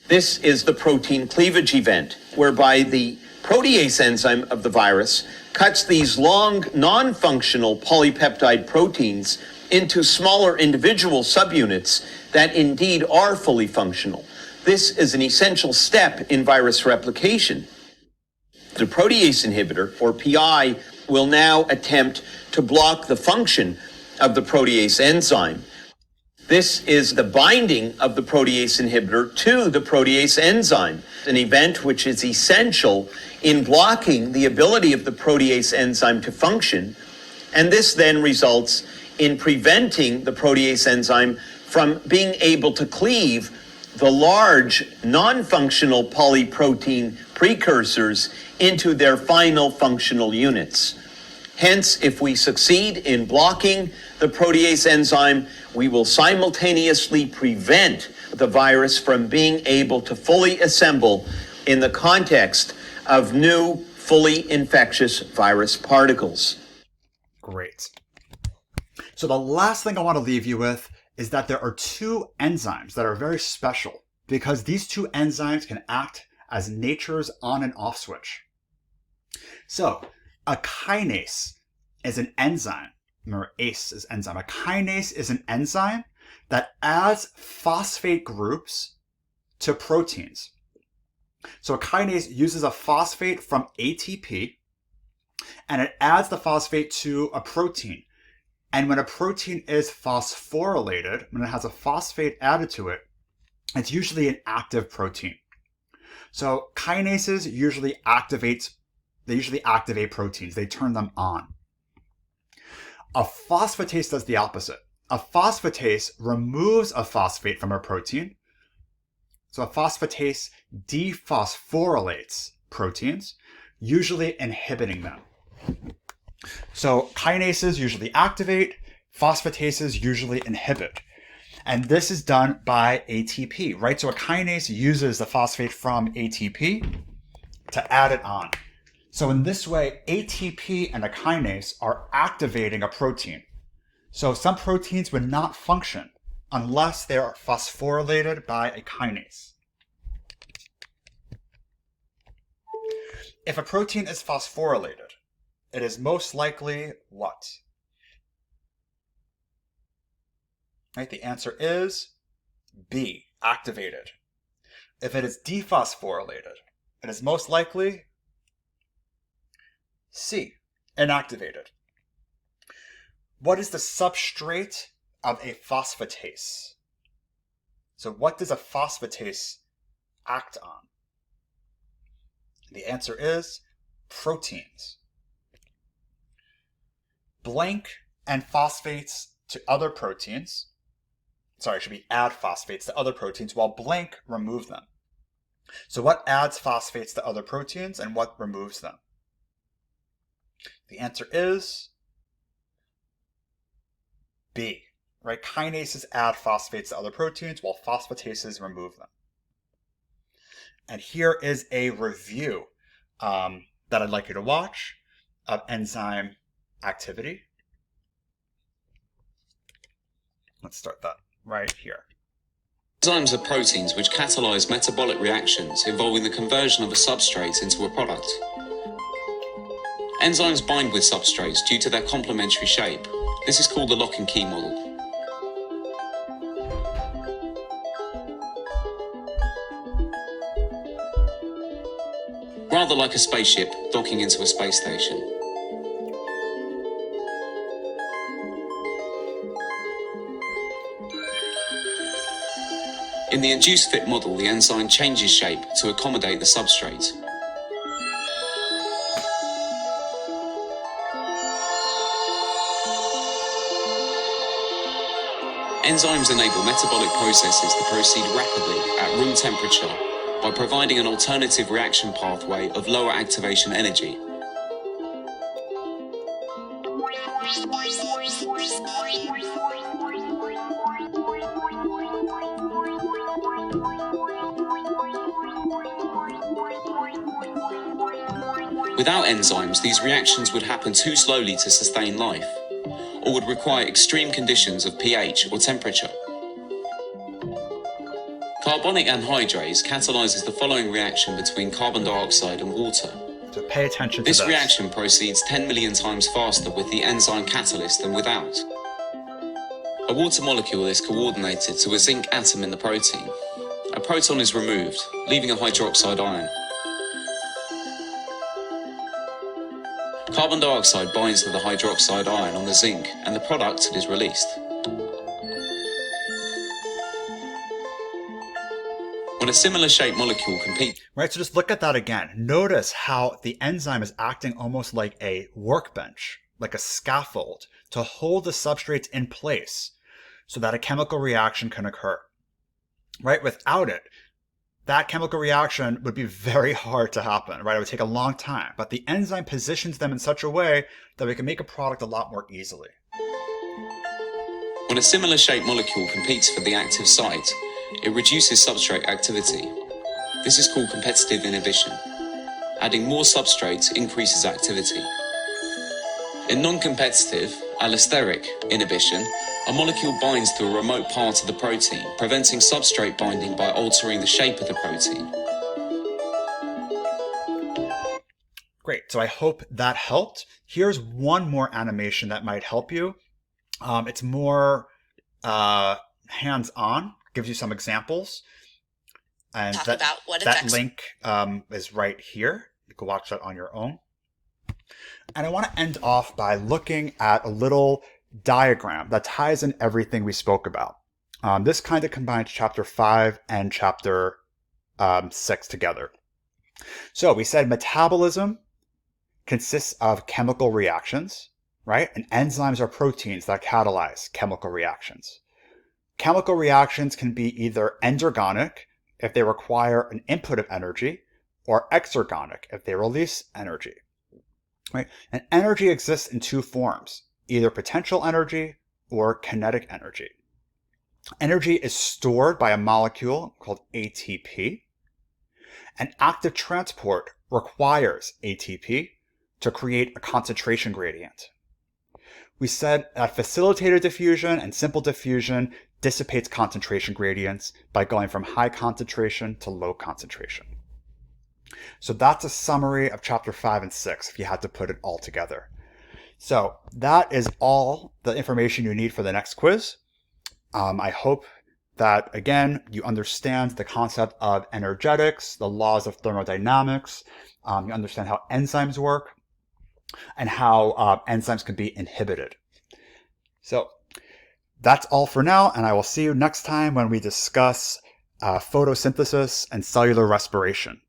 This is the protein cleavage event, whereby the protease enzyme of the virus cuts these long, non-functional polypeptide proteins into smaller individual subunits that indeed are fully functional. This is an essential step in virus replication. The protease inhibitor, or PI, will now attempt to block the function of the protease enzyme. This is the binding of the protease inhibitor to the protease enzyme, an event which is essential in blocking the ability of the protease enzyme to function, and this then results in preventing the protease enzyme from being able to cleave the large non-functional polyprotein precursors into their final functional units. Hence, if we succeed in blocking the protease enzyme, we will simultaneously prevent the virus from being able to fully assemble in the context of new, fully infectious virus particles. Great. So the last thing I want to leave you with is that there are two enzymes that are very special because these two enzymes can act as nature's on and off switch. So a kinase is an enzyme. Remember, ACE is enzyme. A kinase is an enzyme that adds phosphate groups to proteins. So a kinase uses a phosphate from ATP and it adds the phosphate to a protein. And when a protein is phosphorylated, when it has a phosphate added to it, it's usually an active protein. So kinases usually activate proteins. They turn them on. A phosphatase does the opposite. A phosphatase removes a phosphate from a protein. So a phosphatase dephosphorylates proteins, usually inhibiting them. So kinases usually activate, phosphatases usually inhibit. And this is done by ATP, right? So a kinase uses the phosphate from ATP to add it on. So in this way, ATP and a kinase are activating a protein. So some proteins would not function unless they are phosphorylated by a kinase. If a protein is phosphorylated, it is most likely what? Right, the answer is B, activated. If it is dephosphorylated, it is most likely C, inactivated. What is the substrate of a phosphatase? So what does a phosphatase act on? The answer is proteins. Blank and phosphates to other proteins. Sorry, it should be add phosphates to other proteins while blank remove them. So what adds phosphates to other proteins and what removes them? The answer is B, right? Kinases add phosphates to other proteins while phosphatases remove them. And here is a review that I'd like you to watch of enzyme activity. Let's start that right here. Enzymes are proteins which catalyze metabolic reactions involving the conversion of a substrate into a product. Enzymes bind with substrates due to their complementary shape. This is called the lock and key model. Rather like a spaceship docking into a space station. In the induced fit model, the enzyme changes shape to accommodate the substrate. Enzymes enable metabolic processes to proceed rapidly at room temperature by providing an alternative reaction pathway of lower activation energy. Without enzymes, these reactions would happen too slowly to sustain life, or would require extreme conditions of pH or temperature. Carbonic anhydrase catalyzes the following reaction between carbon dioxide and water. So pay attention to This this. reaction proceeds 10 million times faster with the enzyme catalyst than without. A water molecule is coordinated to a zinc atom in the protein. A proton is removed, leaving a hydroxide ion. Carbon dioxide binds to the hydroxide ion on the zinc, and the product is released. When a similar shaped molecule competes... Right, so just look at that again. Notice how the enzyme is acting almost like a workbench, like a scaffold, to hold the substrates in place so that a chemical reaction can occur. Right, without it, that chemical reaction would be very hard to happen, right? It would take a long time, but the enzyme positions them in such a way that we can make a product a lot more easily. When a similar shaped molecule competes for the active site, it reduces substrate activity. This is called competitive inhibition. Adding more substrate increases activity. In non-competitive, allosteric inhibition, a molecule binds to a remote part of the protein, preventing substrate binding by altering the shape of the protein. Great, so I hope that helped. Here's one more animation that might help you. It's more hands-on, gives you some examples. And that link is right here. You can watch that on your own. And I want to end off by looking at a little diagram that ties in everything we spoke about. This kind of combines chapter 5 and chapter 6 together. So we said metabolism consists of chemical reactions, right? And enzymes are proteins that catalyze chemical reactions. Chemical reactions can be either endergonic if they require an input of energy, or exergonic if they release energy. Right? And energy exists in two forms, either potential energy or kinetic energy. Energy is stored by a molecule called ATP, and active transport requires ATP to create a concentration gradient. We said that facilitated diffusion and simple diffusion dissipates concentration gradients by going from high concentration to low concentration. So that's a summary of chapter 5 and 6 if you had to put it all together. So that is all the information you need for the next quiz. I hope that, again, you understand the concept of energetics, the laws of thermodynamics, you understand how enzymes work, and how enzymes can be inhibited. So that's all for now, and I will see you next time when we discuss photosynthesis and cellular respiration.